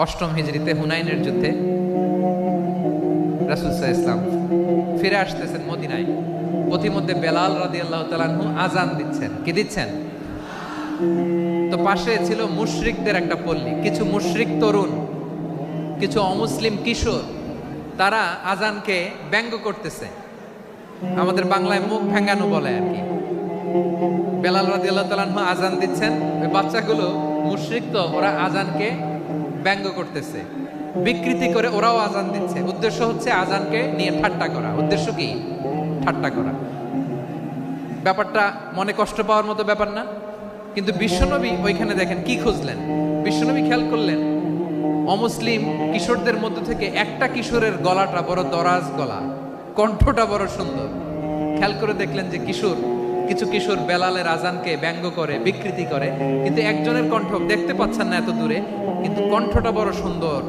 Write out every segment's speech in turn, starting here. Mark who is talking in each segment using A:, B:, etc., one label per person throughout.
A: অষ্টম হিজরিতে হুনাইনের যুদ্ধে রাসূল সাল্লাল্লাহু আলাইহি ওয়াসাল্লাম ফিরে আসতেছেন মদিনায়। পথিমধ্যে বেলাল রাদিয়াল্লাহু তাআলা আনহু আজান দিচ্ছেন। কি দিচ্ছেন? তো পাশে ছিল মুশরিকদের একটা পল্লী, কিছু মুশরিক তরুণ, কিছু অমুসলিম কিশোর, তারা আজানকে ব্যঙ্গ করতেছে। আমাদের বাংলায় মুখ ভেঙ্গানো বলে আর কি। বেলাল রাদিয়াল্লাহু তাআলা আনহু আজান দিচ্ছেন, ওই বাচ্চাগুলো মুশরিক, তো ওরা আজানকে ব্যঙ্গ করতেছে, বিকৃতি করে ওরাও আজান দিচ্ছে। উদ্দেশ্য হচ্ছে আজানকে নিয়ে ঠাট্টা করা। উদ্দেশ্য কি? ঠাট্টা করা। ব্যাপারটা মনে কষ্ট পাওয়ার মতো ব্যাপার না? কিন্তু বিশ্বনবী ওইখানে দেখেন কি খুঁজলেন। বিশ্বনবী খেয়াল করলেন অমুসলিম কিশোরদের মধ্য থেকে একটা কিশোরের গলাটা বড় দরাজ গলা, কণ্ঠটা বড় সুন্দর। খেয়াল করে দেখলেন যে কিছু কিশোর বেলালের আজানকে ব্যঙ্গ করে, বিকৃতি করে, কিন্তু একজনের কণ্ঠ দেখতে পাচ্ছেন না এত দূরে, কিন্তু কণ্ঠটা বড় সুন্দর,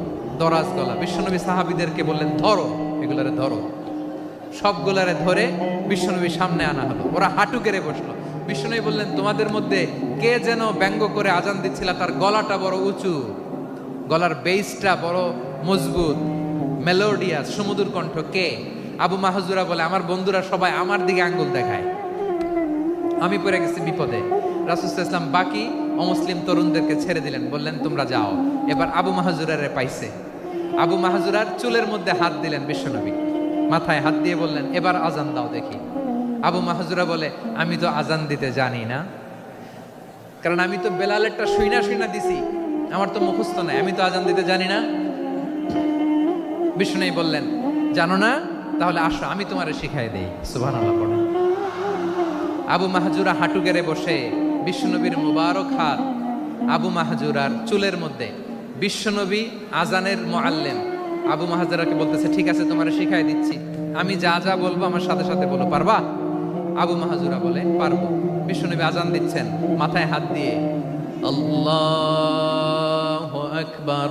A: দরাজ গলা। বিশ্বনবী সাহাবীদেরকে বললেন, ধরো এগুলারে, ধরো। সবগুলারে ধরে বিশ্বনবীর সামনে আনা হলো। ওরা হাঁটু গেড়ে বসলো। বিশ্বনবী বললেন, তোমাদের মধ্যে কে যেন ব্যঙ্গ করে আজান দিচ্ছিল, তার গলাটা বড় উঁচু, গলার বেসটা বড় মজবুত, মেলোডিয়াস, সুমধুর কণ্ঠ, কে? আবু মাহজুরা বলে, আমার বন্ধুরা সবাই আমার দিকে আঙ্গুল দেখায়, আমি পড়ে গেছি বিপদে। রাসূল সাল্লাল্লাহু আলাইহি ওয়াসাল্লাম বাকি অমুসলিম তরুণদেরকে ছেড়ে দিলেন, বললেন তোমরা যাও। এবার আবু মাহজুরারে পাইছে। আবু মাহজুরার চুলের মধ্যে হাত দিলেন বিশ্বনবী, মাথায় হাত দিয়ে বললেন, এবার আজান দাও দেখি। আবু মাহজুরা বলে, আমি তো আজান দিতে জানি না, কারণ আমি তো বেলালেরটা শুইনা দিছি, আমার তো মুখস্থ নাই, আমি তো আজান দিতে জানি না। বিষ্ণু বললেন, জানো না? তাহলে আসো, আমি তোমারে শিখাই দেই। সুবহানাল্লাহ পড়ো। আবু মাহজুরা হাঁটু গেড়ে বসে বিশ্বনবীর মুবারক হাত আবু মাহজুরার চুলের মধ্যে। বিশ্বনবী আজানের মুআল্লিম আবু মাহজুরাকে বলতেছে, ঠিক আছে তোমারে শিখাই দিচ্ছি, আমি যা যা বলবো আমার সাথে সাথে বলো, পারবা? আবু মাহজুরা বলে, পারবো। বিশ্বনবী আজান দিচ্ছেন, মাথায় হাত দিয়ে আল্লাহু আকবার,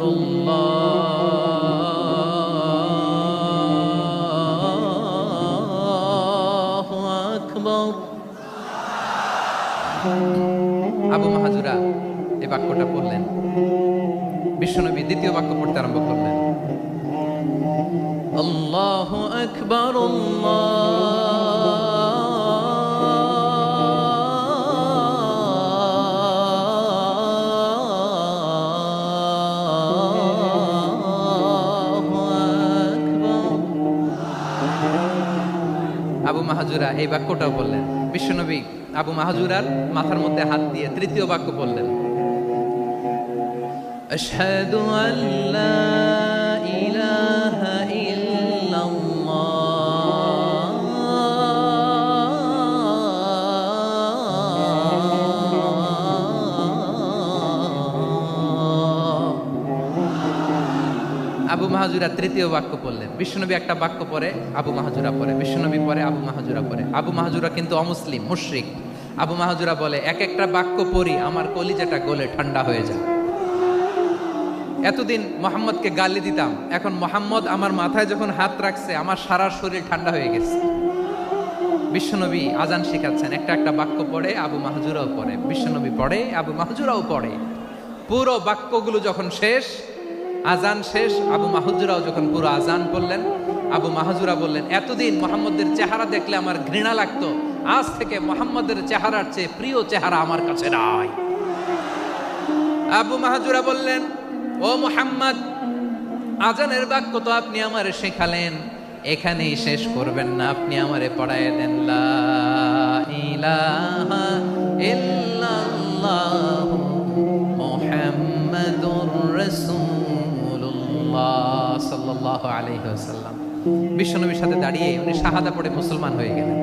A: আল্লাহু আকবার। আবু মাহজুরা এই বাক্যটা পড়লেন। বিশ্বনবী দ্বিতীয় বাক্য পড়তে আরম্ভ করলেন, আল্লাহু আকবার, আবু মাহজুরা এই বাক্যটাও বললেন। বিশ্বনবী আবু মাহজুরার মাথার মধ্যে হাত দিয়ে তৃতীয় বাক্য বললেন, আশহাদু আল্লা ইলাহা ইল্লাল্লাহ, আবু মাহজুরা তৃতীয় বাক্য পড়লেন। বিশ্বনবী একটা বাক্য পরে আবু মাহজুরা পড়ে, বিশ্বনবী পরে আবু মাহজুরা পড়ে। আবু মাহজুরা কিন্তু অমুসলিম, মুশরিক। আবু মাহজুরা বলে, এক একটা বাক্য পড়ি আমার কলিজাটা গলে ঠান্ডা হয়ে যায়। এতদিন মোহাম্মদকে গালি দিতাম, এখন মোহাম্মদ আমার মাথায় যখন হাত রাখছে আমার সারা শরীর ঠান্ডা হয়ে গেছে। বিশ্বনবী আজান শিখাচ্ছেন, একটা একটা বাক্য পড়ে আবু মাহজুরাও পড়ে, বিশ্বনবী পড়ে, আবু মাহজুরাও পড়ে। পুরো বাক্যগুলো যখন শেষ, আজান শেষ, আবু মাহজুরাও যখন পুরো আজান পড়লেন, আবু মাহজুরা বললেন, এতদিন মোহাম্মদের চেহারা দেখলে আমার ঘৃণা লাগতো, আজ থেকে মোহাম্মদের চেহারার চেয়ে প্রিয় চেহারা আমার কাছে নাই। আবু মাহজুরা বললেন, ও মুহাম্মদ, আজানের বাক্য তো আপনি আমারে শেখালেন, এখানেই শেষ করবেন না, আপনি আমারে পড়ায় দেন, লা ইলাহা ইল্লাল্লাহ মুহাম্মাদুর রাসূলুল্লাহ সাল্লাল্লাহু আলাইহি ওয়াসাল্লাম। বিশ্বনবীর সাথে দাঁড়িয়ে উনি শাহাদা পড়ে মুসলমান হয়ে গেলেন।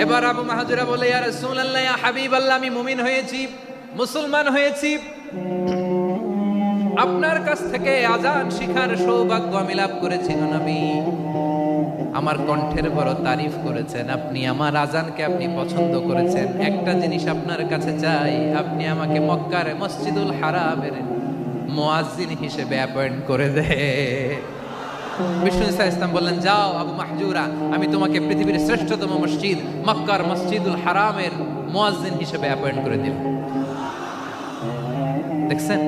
A: এবার আবু মাহজুরা বলে, ইয়া রাসূলুল্লাহ, ইয়া হাবিবাল্লাহ, আমি মুমিন হয়েছি, মুসলমান হয়েছি, আপনার কাছ থেকে আজান শিখার সৌভাগ্য আমি লাভ করেছি নবী। আমার কণ্ঠের বড় তারিফ করেছেন আপনি, আমার আজানকে আপনি পছন্দ করেছেন। একটা জিনিস আপনার কাছে চাই, আপনি আমাকে মক্কার মসজিদুল হারামের মুয়াজ্জিন হিসেবে অ্যাপয়েন্ট করে দে। বিষ্ণু ইসলাম বললেন, যাও আবু মাহজুরা, আমি তোমাকে পৃথিবীর শ্রেষ্ঠতম মসজিদ মক্কার মসজিদুল হারামের মুয়াজ্জিন হিসেবে অ্যাপয়েন্ট করে দিলাম। দেখছেন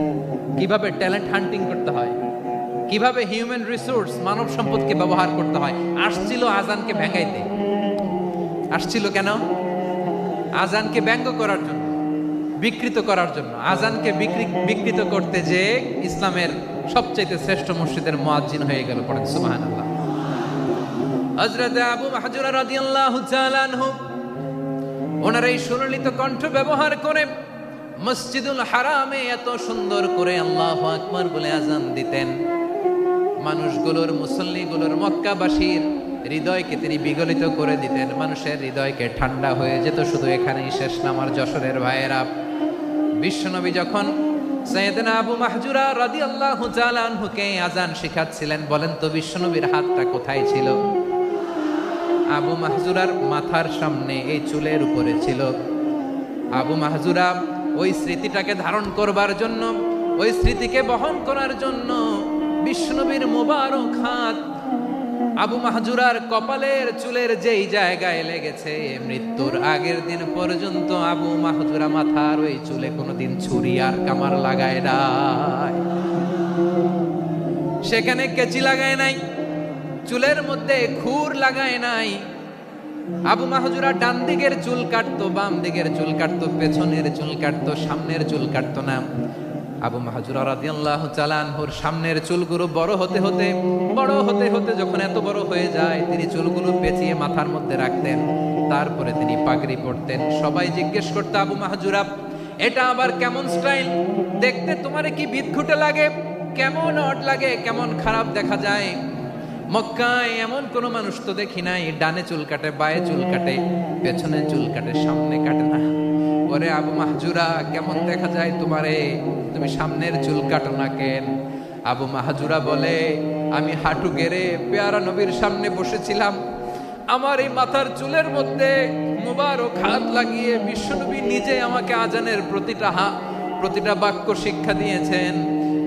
A: কিভাবে ট্যালেন্ট হান্টিং করতে হয়, কিভাবে হিউম্যান রিসোর্স মানব সম্পদকে ব্যবহার করতে হয়। আসছিল আজানকে ভেঙাইতে, আসছিল কেন? আজানকে ব্যঙ্গ করার জন্য, বিকৃত করার জন্য। আজানকে বিকৃত করতে যে ইসলামের সবচেয়ে শ্রেষ্ঠ মসজিদের মুয়াজ্জিন হয়ে গেল। পড়েন সুবহানাল্লাহ। হযরত আবু মাহজুরা রাদিয়াল্লাহু তাআলা আনহু ওনার এই সুললিত কণ্ঠ ব্যবহার করে মসজিদুল হারামে এত সুন্দর করে আল্লাহু আকবার বলে আজান দিতেন, মানুষগুলোর, মুসল্লিগুলোর, মক্কাবাসীর হৃদয়কে তিনি বিগলিত করে দিতেন। মানুষের হৃদয়কে ঠান্ডা হয়ে যেত। শুধু এখানেই শেষ না আমার যশোরের ভাইয়েরা। বিশ্বনবী যখন সাইয়েদনা আবু মাহজুরা রাদিয়াল্লাহু তাআলা আনহুকে আজান শিখাচ্ছিলেন, বলেন তো বিশ্বনবীর হাতটা কোথায় ছিল? আবু মাহজুরার মাথার সামনে, এই চুলের উপরে ছিল। আবু মাহজুরা ওই স্মৃতিটাকে ধারণ করবার জন্য, ওই স্মৃতিকে বহন করার জন্য বিশ্বনবীর মোবারক হাত আবু মাহজুরার কপালের চুলের যেই জায়গায় লেগেছে, মৃত্যুর আগের দিন পর্যন্ত আবু মাহজুরা মাথার ওই চুলে কোনোদিন ছুরি আর কামার লাগায় নাই, সেখানে কেচি লাগায় নাই, চুলের মধ্যে খুর লাগায় নাই। আবু মাহজুরা ডান দিকের চুল কাটতো, বাম দিকের চুল কাটতো, পেছনের চুল কাটতো, সামনের চুল কাটতো না। আবু মাহজুরা রাদিয়াল্লাহু তাআলা আনহুর সামনের চুলগুলো বড় হতে হতে যখন এত বড় হয়ে যায়, তিনি চুলগুলো পেঁচিয়ে মাথার মধ্যে রাখতেন। তারপরে তিনি পাগড়ি পরতেন। সবাই জিজ্ঞেস করতো, আবু মাহজুরা এটা আবার কেমন স্টাইল? দেখতে তোমারে কি বিদঘুটে লাগে, কেমন অড লাগে, কেমন খারাপ দেখা যায়। মক্কায় এমন কোন মানুষ তো দেখি নাই, ডানে চুল কাটে, বায়ে চুল কাটে, পেছনে চুল কাটে, সামনে কাটে না। ওরে আবু মাহজুরা কেমন দেখা যায় তোমারে, তুমি সামনের চুল কাটো না কেন? আবু মাহজুরা বলে, আমি হাঁটু গেড়ে পেয়ারা নবীর সামনে বসেছিলাম, আমার এই মাথার চুলের মধ্যে মুবারক হাত লাগিয়ে বিশ্বনবী নিজে আমাকে আজানের প্রতিটা বাক্য শিক্ষা দিয়েছেন।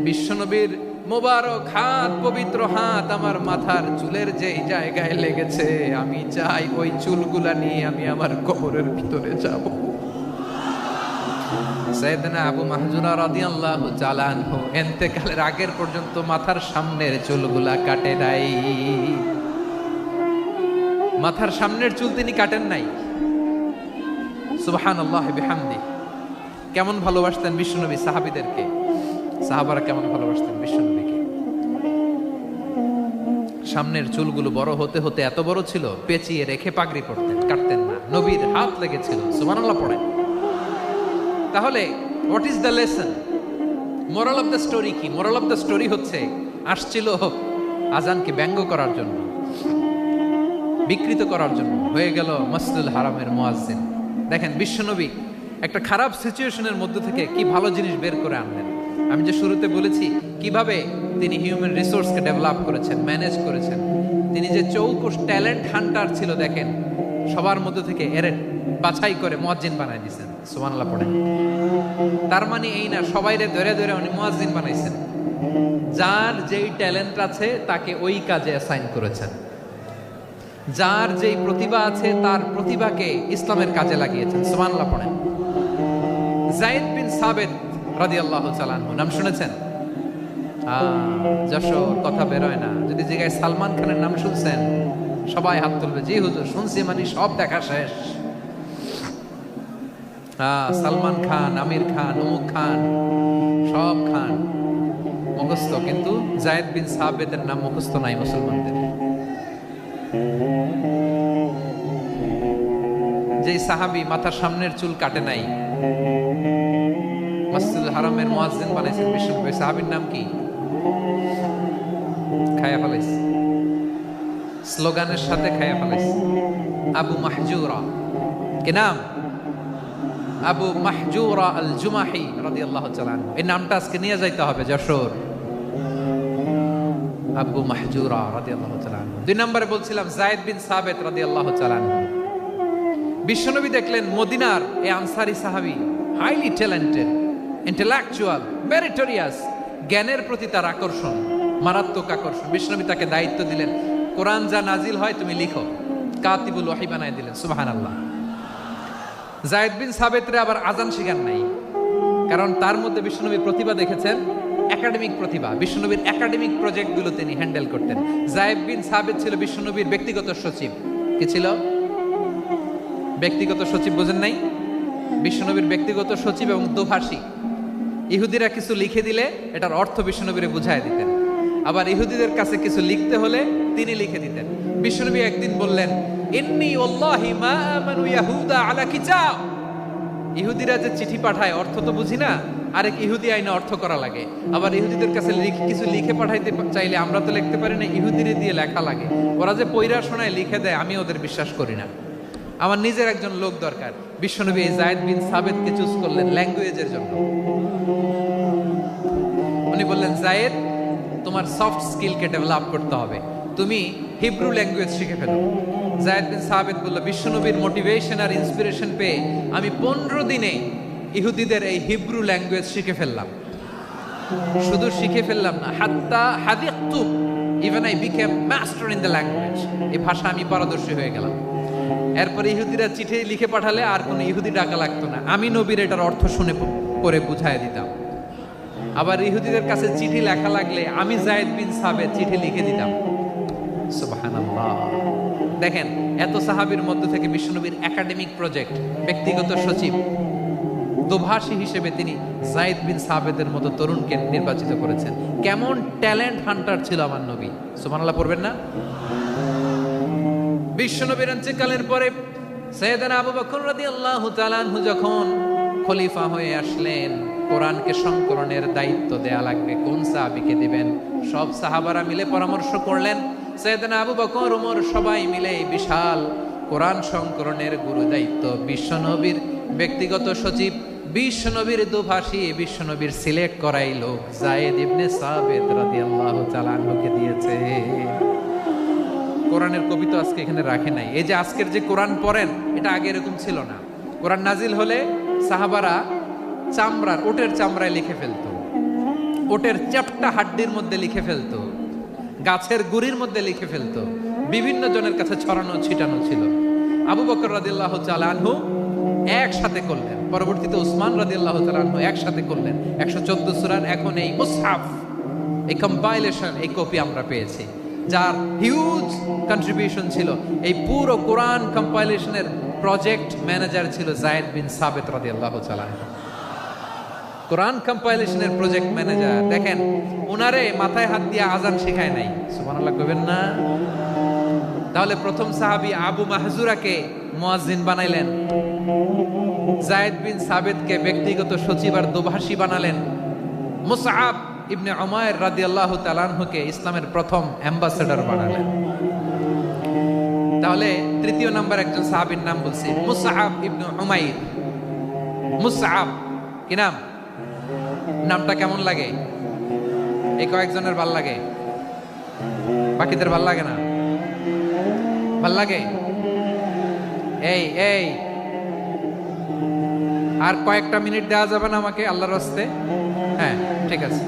A: বিশ্বনবীর মোবারক হাত, পবিত্র হাত আমার মাথার চুলের যেই জায়গায় লেগেছে, আমি চাই ওই চুলগুলা নিয়ে আমি আমার কবরের ভিতরে যাব। সাইয়েদনা আবু মাহজুরা রাদিয়াল্লাহু তাআলা আনহু ইন্তেকালের আগের পর্যন্ত মাথার সামনের চুলগুলা কাটে নাই। মাথার সামনের চুল তিনি কাটেন নাই। সুবহানাল্লাহি বিহামদি। কেমন ভালোবাসতেন বিশ্বনবী সাহাবীদেরকে, সাহাবারা কেমন ভালোবাসতেন বিশ্বনবীকে। সামনের চুলগুলো বড় হতে হতে এত বড় ছিল, পেঁচিয়ে রেখে পাগড়ি পরতেন, কাটতেন না। নবীর হাত লেগেছিল। সুবহানাল্লাহ পড়েন। তাহলে what is the lesson, moral of the story কি? মোরাল অফ দ্য স্টোরি হচ্ছে, আসছিল আজানকে ব্যঙ্গ করার জন্য, বিকৃত করার জন্য, হয়ে গেল মসজিদুল হারামের মুয়াজ্জিন। দেখেন বিশ্বনবী একটা খারাপ সিচুয়েশনের মধ্যে থেকে কি ভালো জিনিস বের করে আনলেন। আমি যে শুরুতে বলেছি কিভাবে তিনি হিউম্যান রিসোর্সকে ডেভেলপ করেছেন, ম্যানেজ করেছেন। তিনি যে চৌকুশ ট্যালেন্ট হান্টার ছিল, দেখেন সবার মধ্যে থেকে এর বাছাই করে মুয়াজ্জিন বানাই দিয়েছেন। সুবহানাল্লাহ পড়েন। তার মানে এই না সবাইরে ধরে ধরে উনি মুয়াজ্জিন বানাইছেন। যার যেই ট্যালেন্ট আছে তাকে ওই কাজে অ্যাসাইন করেছেন। যার যেই প্রতিভা আছে তার প্রতিভাকে ইসলামের কাজে লাগিয়েছেন। সুবহানাল্লাহ পড়েন। যায়েদ বিন সাবিত রাদিয়াল্লাহু তাআলা আনহু নাম শুনেছেন? যশোর কথা বের হয় না। যদি জায়গায় সালমান খানের নাম শুনছেন, সবাই হাত তুলবে, জি হুজুর শুনছি, মানে সব দেখা শেষ। সালমান খান, আমির খান, অমুক খান, সব খান মুখস্থ, কিন্তু যায়েদ বিন সাবিতের নাম মুখস্থ নাই মুসলমানদের। যেই সাহাবী মাথার সামনের চুল কাটে নাই, মসজিদুল হারামের মুয়াজ্জিন বানাইছেন বিশ্বনবী, সাহাবীর নাম কি? খায়া ফেলাইছে, স্লোগানের সাথে খায়া ফেলাইছে। আবু মাহজুরা। কি নাম? আবু মাহজুরা আল জুমাহি রাদিয়াল্লাহু তাআলা আনহু। এই নামটা আজকে নিয়ে যাইতে হবে যশোর। আবু মাহজুরা রাদিয়াল্লাহু তাআলা আনহু। দুই নম্বরে বলছিলাম যায়েদ বিন সাবিত রাদিয়াল্লাহু তাআলা আনহু। বিশ্বনবী দেখলেন মদিনার এই আনসারী সাহাবী হাইলি ট্যালেন্টেড, ইন্টেলেকচুয়াল, মেরিটোরিয়াস, জ্ঞানের প্রতি তার আকর্ষণ, মারাত্মক আকর্ষণ। বিশ্বনবী তাকে দায়িত্ব দিলেন, কোরআন যা নাজিল হয় তুমি লিখো, কাতিবুল ওহী বানায় দিলেন। সুবহানাল্লাহ। যায়েদ বিন সাবিতরে আবার আজান শিখান নাই, কারণ তার মধ্যে বিশ্বনবী প্রতিভা দেখেছেন, একাডেমিক প্রতিভা। বিশ্বনবীর একাডেমিক প্রজেক্টগুলো তিনি হ্যান্ডেল করতেন। যায়েদ বিন সাবিত ছিল বিশ্বনবীর ব্যক্তিগত সচিব। কি ছিল? ব্যক্তিগত সচিব, বোঝেন নাই? বিশ্বনবীর ব্যক্তিগত সচিব এবং দোভাষী। ইহুদিরা কিছু লিখে দিলে এটার অর্থ বিশ্বনবীরে বুঝায় দিতেন, আবার ইহুদিদের কাছে কিছু লিখতে হলে তিনি লিখে দিতেন। বিশ্বনবী একদিন বললেন, ইন্নী ওয়াল্লাহি মা আমানু ইয়াহুদা আলা কিতাব। ইহুদিরা যে চিঠি পাঠায় অর্থ তো বুঝি না, আরেক ইহুদি আইনে অর্থ করা লাগে। আবার ইহুদিদের কাছে কিছু লিখে পাঠাইতে চাইলে আমরা তো লিখতে পারি না, ইহুদিরে দিয়ে লেখা লাগে। ওরা যে পয়রা শোনায় লিখে দেয়, আমি ওদের বিশ্বাস করি না। আমার নিজের একজন লোক দরকার। বিশ্বনবী এই যায়েদ বিন সাবিতকে চুজ করলেন ল্যাঙ্গুয়েজের জন্য। উনি বললেন, যায়েদ, তোমার সফট স্কিলকে ডেভেলপ করতে হবে, তুমি হিব্রু ল্যাঙ্গুয়েজ শিখে ফেলো। যায়েদ বিন সাবিত বলল, বিশ্বনবীর মোটিভেশন আর ইন্সপিরেশন পেয়ে আমি 15 দিনে ইহুদিদের এই হিব্রু ল্যাঙ্গুয়েজ শিখে ফেললাম। শুধু শিখে ফেললাম না, হাত্তা হাদিকতু, even I became master in the language. এই ভাষা আমি পারদর্শী হয়ে গেলাম। এরপরে ইহুদিরা চিঠি লিখে পাঠালে আর কোনো ইহুদি ডাকা লাগতো না, আমি নবীর এটার অর্থ শুনে করে বুঝায় দিতাম। আবার ইহুদিদের কাছে চিঠি লেখা লাগলে আমি যায়েদ বিন সাবিত চিঠি লিখে দিতাম। সুবহানাল্লাহ। দেখেন, এত সাহাবীর মধ্য থেকে বিশ্বনবীর একাডেমিক প্রজেক্ট, ব্যক্তিগত সচিব, দোভাষী হিসেবে তিনি যায়েদ বিন সাবিতের মতো তরুণকে নির্বাচিত করেছেন। কেমন ট্যালেন্ট হান্টার ছিল আমার নবী! সুবহানাল্লাহ পড়বেন না? বিশ্বনবীর ইন্তেকালের পরে সাইয়েদনা আবু বকর রাদিয়াল্লাহু তাআলা আনহু যখন খলিফা হয়ে আসলেন, কোরআনকে সংকলনের দায়িত্ব দেয়া লাগবে, কোন সাহাবীকে দিবেন? সব সাহাবারা মিলে পরামর্শ করলেন। সাইয়েদনা আবু বকর, ওমর সবাই মিলে বিশাল কোরআন সংকলনের গুরু দায়িত্ব বিশ্বনবীর ব্যক্তিগত সচিব, বিশ্বনবীর দোভাষী, বিশ্বনবীর সিলেক্ট করাই লোক যায়েদ ইবনে সাবিত রাদিয়াল্লাহু তাআলা আনহুকে দিয়েছে। কোরআনের কবি তো আজকে এখানে রাখে নাই। এই যে আজকের যে কোরআন পড়েন, এটা আগে এরকম ছিল না। কোরআন নাজিল হলে সাহাবারা চামড়ার, ওটের চামড়ায় লিখে ফেলতো, ওটের চ্যাপ্টা হাড্ডির মধ্যে লিখে ফেলতো, গাছের গুড়ির মধ্যে লিখে ফেলতো। বিভিন্ন জনের কাছে ছড়ানো ছিটানো ছিল। আবু বকর রাদিয়াল্লাহু তাআলা আনহু একসাথে করলেন, পরবর্তীতে উসমান রাদিয়াল্লাহু তাআলা আনহু একসাথে করলেন। 114 সূরার এখন এই মুসহাফ, এই কম্পাইলেশন, এই কপি আমরা পেয়েছি, যার হিউজ কন্ট্রিবিউশন ছিল। এই পুরো কোরআন কম্পাইলেশনের প্রজেক্ট ম্যানেজার ছিল যায়েদ বিন সাবিত রাদিয়াল্লাহু তাআলা। কোরআন কম্পাইলেশনের প্রজেক্ট ম্যানেজার। দেখেন, উনারে মাথায় হাত দিয়ে আজান শেখায় নাই। সুবহানাল্লাহ কইবেন না? তাহলে প্রথম সাহাবী আবু মাহজুরাকে মুয়াজ্জিন বানাইলেন, যায়েদ বিন সাবিতকে ব্যক্তিগত সচিব আর দোভাষী বানালেন, মুসআব ইবনে উমাইর রাদিয়াল্লাহু তাআলা আনহুকে ইসলামের প্রথম অ্যাম্বাসেডর বানালেন। তাহলে তৃতীয় নাম্বার একজন সাহাবীর নাম বলছি, মুসআব ইবনে উমাইর। মুসআব কি নাম? নামটা কেমন লাগে? এই কয়েকজনের ভাল লাগে, বাকিদের ভাল লাগে না? ভাল লাগে? এই এই আর কয়েকটা মিনিট দেওয়া যাবে না আমাকে আল্লাহর রাস্তে? হ্যাঁ, ঠিক আছে।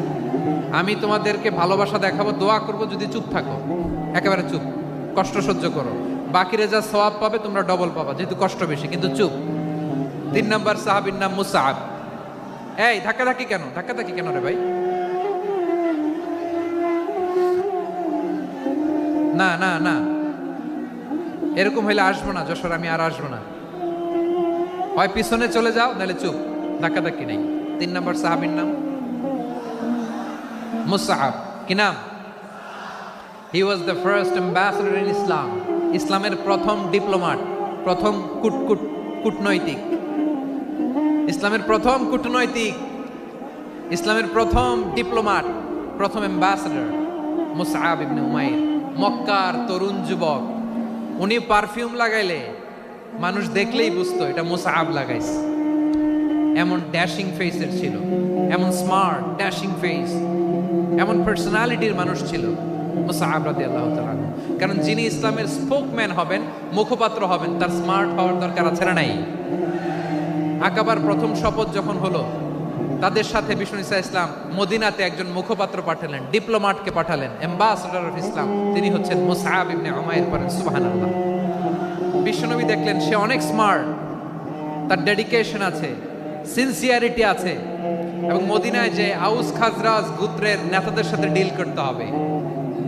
A: আমি তোমাদেরকে ভালোবাসা দেখাবো, দোয়া করব, যদি চুপ থাকো, একেবারে চুপ, কষ্ট সহ্য করো। বাকিরে যা সওয়াব পাবে তোমরা ডবল পাবা, যেহেতু কষ্ট বেশি, কিন্তু চুপ। 3 নাম্বার সাহাবীর নাম মুসআব। এই ধাক্কাধাক্কি কেন? ধাক্কাধাক্কি কেন রে ভাই? না না না, এরকম হইলে আসবো না যশোর, আমি আর আসবো না। হয় পিছনে চলে যাও, নাহলে চুপ, ধাক্কাধাক্কি নেই। 3 নাম্বার সাহাবীর নাম মুসআব। কি নাম? He was the first ambassador in Islam. ইসলামের প্রথম ডিপ্লোম্যাট, প্রথম কূটনৈতিক, ইসলামের প্রথম কূটনৈতিক, ইসলামের প্রথম ডিপ্লোম্যাট, প্রথম অ্যাম্বাসেডর মুসআব ইবনে উমাইর। মক্কার তরুণ যুবক, উনি পারফিউম লাগাইলে মানুষ দেখলেই বুঝতো এটা মুসআব লাগাইছে। এমন ড্যাশিং ফেসের ছিল, এমন স্মার্ট ড্যাশিং ফেস, এমন পার্সোনালিটির মানুষ ছিল মুসআব রাদিয়াল্লাহু তাআলা। কারণ যিনি ইসলামের স্পোকম্যান হবেন, মুখপাত্র হবেন, তার স্মার্ট হওয়ার দরকার আছে না নাই? আকাবার প্রথম শপথ যখন হলো, তাদের সাথে বিষ্ণু ইসা ইসলাম মদিনাতে একজন মুখপাত্র পাঠালেন, ডিপ্লোম্যাটকে পাঠালেন, অ্যাম্বাসেডর অফ ইসলাম। তিনি হচ্ছেন মুসআব ইবনে উমাইর। পড়েন সুবহানাল্লাহ। বিশ্বনবী দেখলেন সে অনেক স্মার্ট, তার ডেডিকেশন আছে, সিনসিয়ারিটি আছে, এবং মদিনায় যে আউস খাজরাজ গোত্রের নেতাদের সাথে ডিল করতে হবে,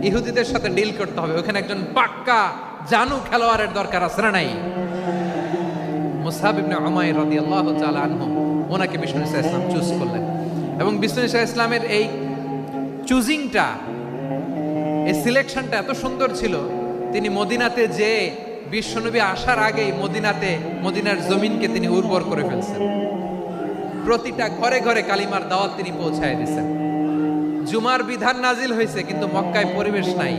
A: ইহুদিদের সাথে ডিল করতে হবে, ওখানে একজন পাক্কা জানু খেলোয়াড়ের দরকার আছে না নাই? মুসআব ইবনে উমাইর রাদিয়াল্লাহু তাআলা আনহু ওনাকে বিষ্ণু ইসা ইসলাম চুজ করলেন। এবং বিষ্ণু ইসা ইসলামের এই চুজিংটা, এই সিলেকশনটা এত সুন্দর ছিল, তিনি মদিনাতে যে বিশ্বনবী আসার আগেই মদিনার জমিনকে তিনি উর্বর করে ফেলছেন। প্রতিটা ঘরে ঘরে কালিমার দাওয়াত তিনি পৌঁছায় দিয়েছেন। জুমার বিধান নাজিল হয়েছে, কিন্তু মক্কায় পরিবেশ নাই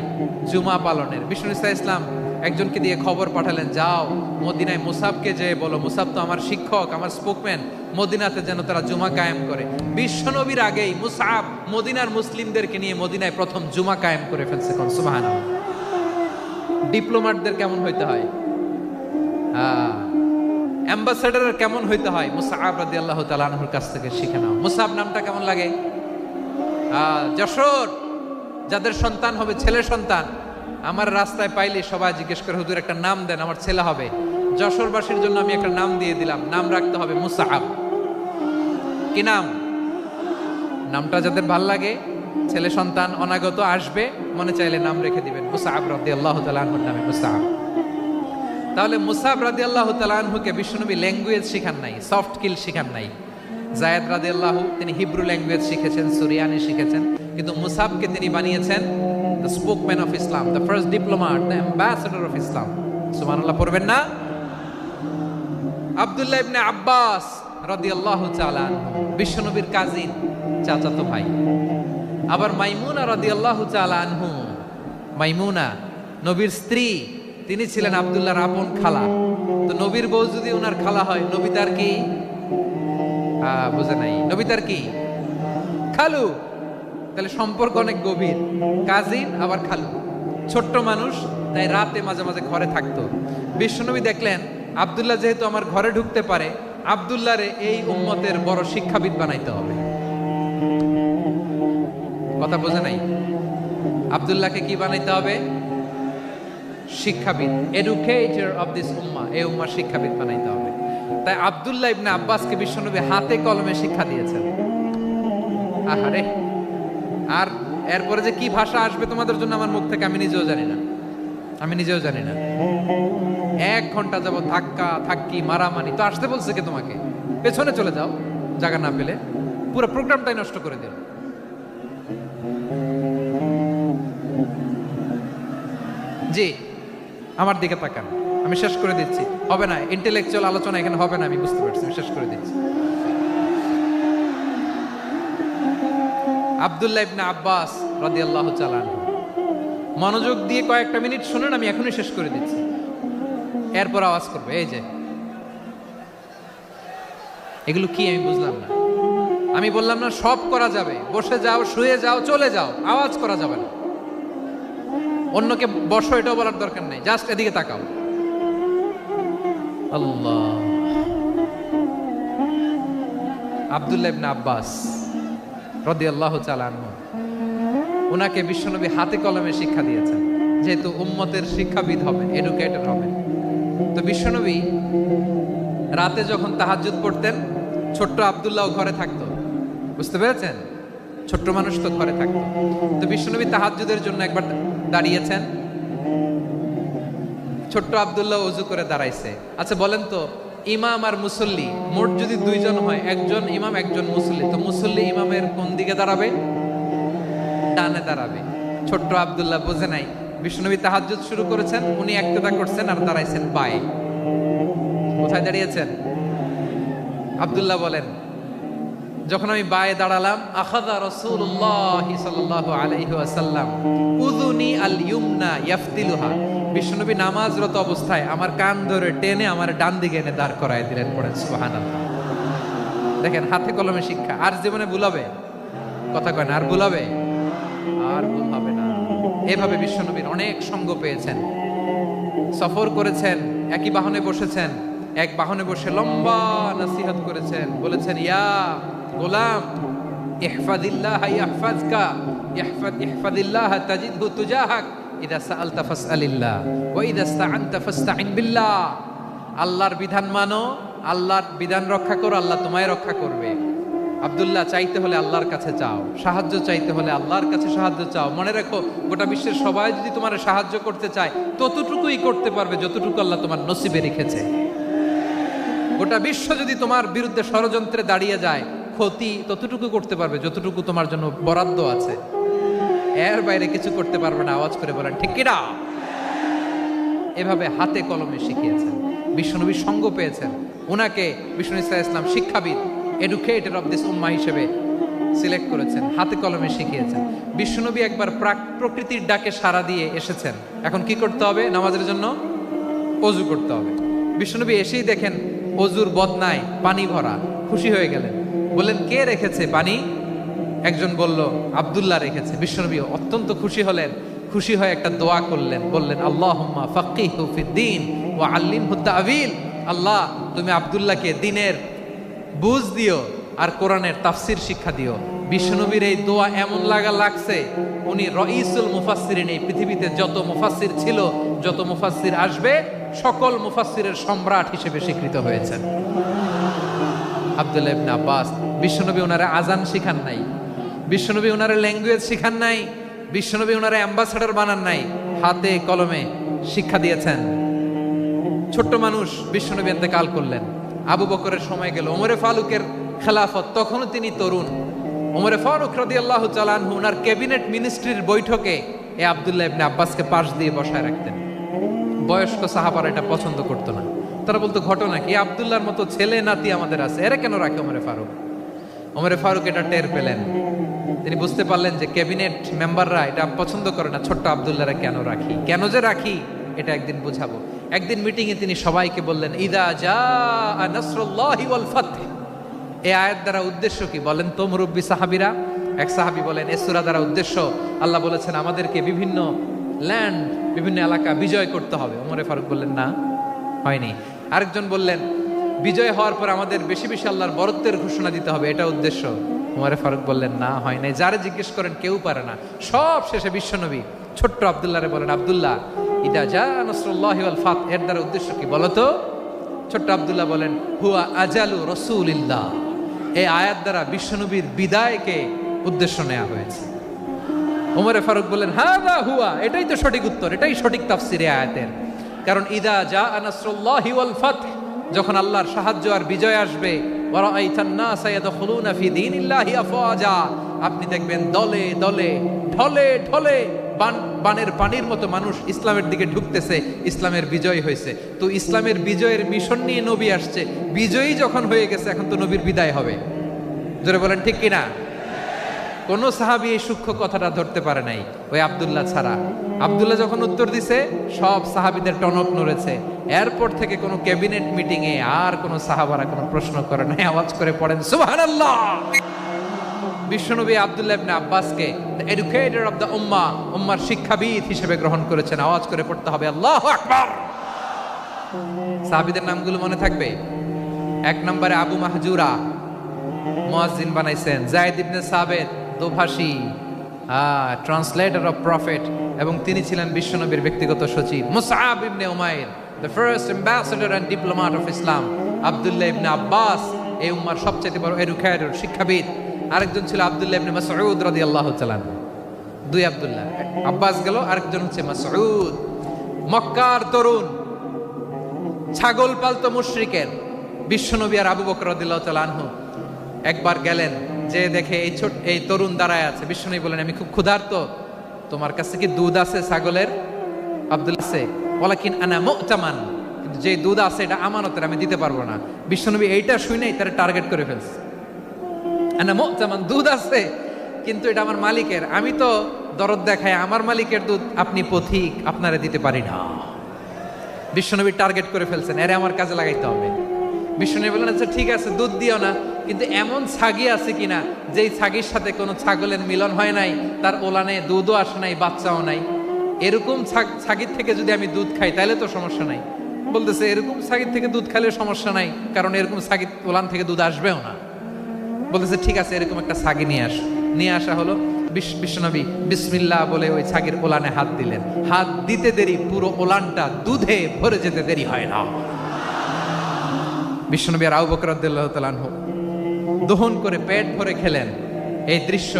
A: জুমা পালনের। বিষ্ণু ইসা ইসলাম একজনকে দিয়ে খবর পাঠালেন, যাও মদিনায় মুসাবকে যে বলো, মুসাব তো আমার শিক্ষক, আমার স্পোকম্যান, মদিনাতে যেন তারা জুমা কায়েম করে। বিশ্বনবীর আগেই মুসাব মদিনার মুসলিমদেরকে নিয়ে মদিনায় প্রথম জুমা কায়েম করে ফেলছে। কোন সুবহানাল্লাহ। ডিপ্লোম্যাটদের কেমন হইতে হয়, অ্যাম্বাসেডারের কেমন হইতে হয়, মুসআব রাদিয়াল্লাহু তাআলা আনহুর কাছ থেকে শিখে নাও। মুসআব নামটা কেমন লাগে? যশোর যাদের সন্তান হবে, ছেলে সন্তান, আমার রাস্তায় পাইলে সবাই জিজ্ঞেস করে, হুজুর একটা নাম দেন, আমার ছেলে হবে। যশোরবাসীর জন্য আমি একটা নাম দিয়ে দিলাম, নাম রাখতে হবে মুসআব। কি নাম? নামটা যাদের ভাল লাগে, ছেলে সন্তান অনাগত আসবে, মনে চাইলে নাম রেখে দিবেন মুসআব রাদিয়াল্লাহু তাআলা আনহুর নামে মুসআব। তাহলে মুসআব রাদিয়াল্লাহু তাআলা আনহুকে বিশ্বনবী ল্যাঙ্গুয়েজ শিখান নাই, সফট স্কিল শিখান নাই। যায়েদ রাদিয়াল্লাহু তিনি হিব্রু ল্যাঙ্গুয়েজ শিখেছেন, সুরিয়ানি শিখেছেন, কিন্তু মুসআবকে তিনি বানিয়েছেন the spokesman of Islam, the first diplomat, the ambassador of Islam. সুবহানাল্লাহ পড়বেন না? আব্দুল্লাহ ইবনে আব্বাস রাদিয়াল্লাহু তাআলা আনহু বিশ্বনবীর কাজিন, চাচাতো ভাই। আবার মাইমুনা রাদিয়াল্লাহু তাআলা আনহু, মাইমুনা নবীর স্ত্রী, তিনি ছিলেন আব্দুল্লাহর আপন খালা। তো নবীর বউ যদি ওনার খালা হয়, নবী তার কি? বুঝে নাই, নবী তার কি? খালু। তাহলে সম্পর্ক অনেক গভীর, কাজিন আবার খালু। ছোট্ট মানুষ, তাই রাতে মাঝে মাঝে ঘরে থাকতো। বিশ্বনবী দেখলেন আব্দুল্লাহ যেহেতু আমার ঘরে ঢুকতে পারে, আব্দুল্লাহরে এই উম্মতের বড় শিক্ষাবিদ বানাইতে হবে। কথা বোঝে নাই? আব্দুল্লাহকে কি বানাইতে হবে? শিক্ষাবিদ, এডুকেটর অফ দিস উম্মাহ, এই উম্মার শিক্ষাবিদ বানাইতে হবে। তাই আব্দুল্লাহ ইবনে আব্বাসকে বিশ্বনবী হাতে কলমে শিক্ষা দিয়েছেন। আহারে, আর এরপরে যে কি ভাষা আসবে তোমাদের জন্য আমার মুখ থেকে আমি নিজেও জানি না। 1 ঘন্টা যাবত ধাক্কা ধাক্কি মারামারি। তো আসতে বলছে কে তোমাকে? পেছনে চলে যাও, জায়গা না পেলে। পুরো প্রোগ্রামটাই নষ্ট করে দিল। জি, আমার দিকে তাকান, আমি শেষ করে দিচ্ছি। হবে না, ইন্টেলেকচুয়াল আলোচনা এখানে হবে না, আমি বুঝতে পারছি, শেষ করে দিচ্ছি। আব্দুল্লাহ ইবনে আব্বাস রাদিয়াল্লাহু তাআলা আনহু, মনোযোগ দিয়ে কয়েকটা মিনিট শুনুন, আমি এখনই শেষ করে দিচ্ছি, এরপর আওয়াজ করবে। এই যে এগুলো কি আমি বুঝলাম না। আমি বললাম না সব করা যাবে, বসে যাও, শুয়ে যাও, চলে যাও, আওয়াজ করা যাবে না। অন্যকে বসো এটাও বলার দরকার নেই, জাস্ট এদিকে তাকাও। আল্লাহ। আব্দুল্লাহ ইবনে আব্বাস রাদিয়াল্লাহু তাআলা আনহু, ওনাকে বিশ্বনবী হাতে কলমে শিক্ষা দিয়েছেন, যেহেতু উম্মতের শিক্ষাবিদ হবে, এডুকেটর হবে। তো বিশ্বনবী রাতে যখন তাহাজ্জুদ পড়তেন, ছোট্ট আব্দুল্লাহ ঘরে থাকতো। বুঝতে পেরেছেন? ছোট্ট মানুষ তো ঘরে থাকতো। তো বিশ্বনবী তাহাজ্জুদের জন্য একবার দাঁড়িয়েছেন, ছোট্ট আব্দুল্লাহ ওযু করে দাঁড়াইছে। আচ্ছা বলেন তো, ইমাম আর মুসল্লি মোট যদি 2 জন হয়, একজন ইমাম একজন মুসল্লি, তো মুসল্লি ইমামের কোন দিকে দাঁড়াবে? ডানে দাঁড়াবে। ছোট্ট আব্দুল্লাহ বোঝে নাই, বিশ্বনবী তাহাজ্জুদ শুরু করেছেন, উনি একতেদা করছেন আর দাঁড়াইছেন বায়ে। কোথায় দাঁড়িয়েছেন? আব্দুল্লাহ বলেন, যখন আমি বায়ে দাঁড়ালাম, আখাযা রাসূলুল্লাহ সাল্লাল্লাহু আলাইহি ওয়াসাল্লাম উযুনি আল ইয়ুমনা ইয়াফতিলুহা, বিশ্বনবী নামাজরত অবস্থায় আমার কান ধরে টেনে আমার ডান দিকে এনে দাঁড় করায় দিলেন। পড়েন সুবহানাল্লাহ। দেখেন, হাতে কলমে শিক্ষা। আর জীবনে ভুলাবে? কথা কয় না, আর ভুলাবে? আর ভুল হবে না। এভাবে বিশ্বনবীর অনেক সঙ্গ পেয়েছেন, সফর করেছেন, একই বাহনে বসেছেন, এক বাহনে বসে লম্বা নসিহত করেছেন, বলেছেন, ইয়া গোলাম ইহফাদিল্লাহ ইয়াহফাজকা, ইহফাদিল্লাহ তাজিদহু তুজাহাক, ইযা সাআলতা ফাসআলিল্লাহ ওয়া ইযা ইসতাআনতা ফাসতাইন বিল্লাহ। আল্লাহর বিধান মানো, আল্লাহর বিধান রক্ষা করো, আল্লাহ তোমায় রক্ষা করবে। আব্দুল্লাহ, চাইতে হলে আল্লাহর কাছে চাও, সাহায্য চাইতে হলে আল্লাহর কাছে সাহায্য চাও। মনে রাখো, গোটা বিশ্বের সবাই যদি তোমার সাহায্য করতে চায় ততটুকুই করতে পারবে যতটুকু আল্লাহ তোমার নসিবে রেখেছে। গোটা বিশ্ব যদি তোমার বিরুদ্ধে ষড়যন্ত্রে দাঁড়িয়ে যায়, ক্ষতি ততটুকু করতে পারবে যতটুকু তোমার জন্য বরাদ্দ আছে। এর বাইরে কিছু করতে পারবে না। আওয়াজ করে বলেন ঠিক কিনা? এভাবে হাতে কলমে শিখিয়েছেন, বিশ্বনবী সঙ্গ পেয়েছেন। ওনাকে বিষ্ণু ইসলাম শিক্ষাবিদ, এডুকেটর অফ দিস উম্মাহ হিসেবে সিলেক্ট করেছেন, হাতে কলমে শিখিয়েছেন। বিশ্বনবী একবার প্রকৃতির ডাকে সাড়া দিয়ে এসেছেন। এখন কি করতে হবে? নামাজের জন্য অজু করতে হবে। বিশ্বনবী এসেই দেখেন অজুর বদনায় পানি ভরা, খুশি হয়ে গেলেন, বললেন কে রেখেছে পানি? একজন বলল আব্দুল্লাহ রেখেছে। বিশ্বনবী অত্যন্ত খুশি হলেন, খুশি হয়ে একটা দোয়া করলেন, বললেন আল্লাহুম্মা ফাক্কিহু ফিদ্দীন ওয়া আল্লিমহু তা'ওয়ীল। আল্লাহ, তুমি আব্দুল্লাহকে দ্বীনের বুঝ দিও আর কোরআনের তাফসির শিক্ষা দিও। বিশ্বনবীর এই দোয়া এমন লাগছে, উনি রাইসুল মুফাসসিরিন, এই পৃথিবীতে যত মুফাসসির ছিল, যত মুফাসসির আসবে, সকল মুফাসসিরের সম্রাট হিসেবে স্বীকৃত হয়েছেন আব্দুল্লাহ ইবনে আব্বাস। বিশ্বনবী ওনারে আজান শিখান নাই, বিশ্বনবী ওনারে ল্যাঙ্গুয়েজ শিখান নাই, বিশ্বনবী ওনারে অ্যাম্বাসাডর বানান নাই, হাতে কলমে শিক্ষা দিয়েছেন। ছোট্ট মানুষ, বিশ্বনবী ইন্তেকাল করলেন, আবু বকরের সময় গেল, ওমরে ফারুকের খেলাফত, তখনও তিনি তরুণ। ওমরে ফারুক রাদিয়াল্লাহু তাআলা আনহু ওনার ক্যাবিনেট মিনিস্ট্রির বৈঠকে এই আব্দুল্লাহ ইবনে আব্বাসকে পাশ দিয়ে বসায় রাখতেন। বয়স্ক সাহাবারা এটা পছন্দ করতো না। তারা বলতো, ঘটনা কি? আব্দুল্লাহর মতো ছেলে নাতি আমাদের আছে, এরা কেন রাখে ওমরে ফারুক? ওমরে ফারুক এটা টের পেলেন, তিনি বুঝতে পারলেন যে ক্যাবিনেট মেম্বাররা এটা পছন্দ করে না, ছোট্ট আব্দুল্লাহরা কেন রাখি, কেন যে রাখি, এটা একদিন বুঝাবো। একদিন মিটিংয়ে তিনি সবাইকে বললেন, ইদা জাআ নাসরুল্লাহি ওয়াল ফাতহ। এই আয়াত দ্বারা উদ্দেশ্য কি বলেন তো মুরব্বী সাহাবীরা? এক সাহাবী বলেন, এই সূরা দ্বারা উদ্দেশ্য, আল্লাহ বলেছেন আমাদেরকে বিভিন্ন ল্যান্ড, বিভিন্ন এলাকা বিজয় করতে হবে। ওমরে ফারুক বললেন, না, হয়নি। আরেকজন বললেন, বিজয় হওয়ার পর আমাদের বেশি বেশি আল্লাহর বরত্বের ঘোষণা দিতে হবে, এটা উদ্দেশ্য। ওমরে ফারুক বললেন, না, হয় নাই। যারে জিজ্ঞেস করেন কেউ পারে না। সব শেষে বিশ্বনবী ছোট্ট আব্দুল্লাহরে বলেন, আব্দুল্লাহ, ইদা জা নাসরুল্লাহি ওয়াল ফাত, এর দ্বারা উদ্দেশ্য কি বলো তো? ছোট্ট আব্দুল্লাহ বলেন, হুয়া আজালু রাসূলিল্লাহ। এই আয়াত দ্বারা বিশ্বনবীর বিদায়কে উদ্দেশ্য নেওয়া হয়েছে। ওমরে ফারুক বললেন, হাযা হুয়া, এটাই তো সঠিক উত্তর, এটাই সঠিক তাফসীর এই আয়াতের। কারণ ইদা জা নাসরুল্লাহি ওয়াল ফাত, যখন আল্লাহর সাহায্য আর বিজয় আসবে, ওয়া রাআইতান নাসা ইয়াদখুলুনা ফি দীনিল্লাহি আফওয়াজা, আপনি দেখবেন দলে দলে, ঢলে ঢলে, বানের পানির মতো মানুষ ইসলামের দিকে ঢুকতেছে, ইসলামের বিজয় হয়েছে। তো ইসলামের বিজয়ের মিশন নিয়ে নবী আসছে, বিজয়ী যখন হয়ে গেছে, এখন তো নবীর বিদায় হবে। জোরে বলেন ঠিক কিনা? কোন সাহাবী এই সূক্ষ্ম কথাটা ধরতে পারে নাই, ওই আব্দুল্লাহ ছাড়া। আব্দুল্লাহ যখন উত্তর দিছে, সব সাহাবীদের টনক নড়েছে। এরপর থেকে কোনো ক্যাবিনেট মিটিং এ আর কোনো সাহাবারা কোনো প্রশ্ন করে নাই। আওয়াজ করে পড়েন সুবহানাল্লাহ। বিশ্বনবী আব্দুল্লাহ ইবনে আব্বাসকে দ্য এডুকেটর অফ দ্য উম্মাহ, উম্মার শিক্ষাবিদ হিসেবে গ্রহণ করেছেন। আওয়াজ করে পড়তে হবে আল্লাহু আকবার। সাহাবীদের নামগুলো মনে থাকবে। এক নম্বরে আবু মাহজুরা, মুয়াজ্জিন বানাইছেন। যায়েদ ইবনে সাবিত, দোভাষী, ট্রান্সলেটর অফ প্রফেট, এবং তিনি ছিলেন বিশ্বনবীর ব্যক্তিগত সচিব। মুসআব ইবনে উমাইর, the first ambassador and diplomat of Islam. আব্দুল্লাহ ইবনে আব্বাস, এই উম্মার সবচেয়ে বড় এডুকেটর, শিক্ষাবিদ। আরেকজন ছিল আব্দুল্লাহ ইবনে মাসউদ রাদিয়াল্লাহু তাআলা। দুই আব্দুল্লাহ, আব্বাস গেল, আরেকজন হচ্ছে মাসউদ। মক্কার তরুণ, ছাগল পালতো মুশরিকের। বিশ্বনবী আর আবু বকর রাদিয়াল্লাহু তাআলা আনহু একবার গেলেন, যে দেখে এই তরুণ দাঁড়ায় আছে। বিশ্বনবী বলেন, আমি খুব ক্ষুধার্ত, তোমার কাছে কি দুধ আছে ছাগলের? আব্দুল্লাহ আছে, ওয়ালাকিন আনা মু'তামান, কিন্তু যে দুধ আছে এটা আমানতের, আমি দিতে পারবো না। বিশ্বনবী এইটা শুনেই তার টার্গেট করে ফেলছে। আনা মু'তামান, দুধ আছে কিন্তু এটা আমার মালিকের, আমি তো দরদ দেখাই, আমার মালিকের দুধ আপনি পথিক, আপনারে দিতে পারি না। বিশ্বনবী টার্গেট করে ফেলছেন, এরে আমার কাজে লাগাইতে হবে। বিশ্বনবী বললেন, আচ্ছা ঠিক আছে, দুধ দিও না, কিন্তু এমন ছাগি আছে কিনা যেই ছাগির সাথে কোনো ছাগলের মিলন হয় নাই, তার ওলানে দুধও আসে নাই, বাচ্চাও নাই, এরকম ছাগির থেকে যদি আমি দুধ খাই তাহলে তো সমস্যা নাই। বলতেছে, এরকম ছাগির থেকে দুধ খাইলে সমস্যা নাই, কারণ এরকম ছাগির ওলান থেকে দুধ আসবেও না। বলতেছে, ঠিক আছে, এরকম একটা ছাগি নিয়ে আস। নিয়ে আসা হলো। বিশ্বনবী বিসমিল্লাহ বলে ওই ছাগির ওলানে হাত দিলেন। হাত দিতে দেরি, পুরো ওলানটা দুধে ভরে যেতে দেরি হয় না। বিশ্বনবী আর আবু বকর রাদিয়াল্লাহু তাআলা আনহু দহন করে পেট ভরে খেলেন। এই দৃশ্য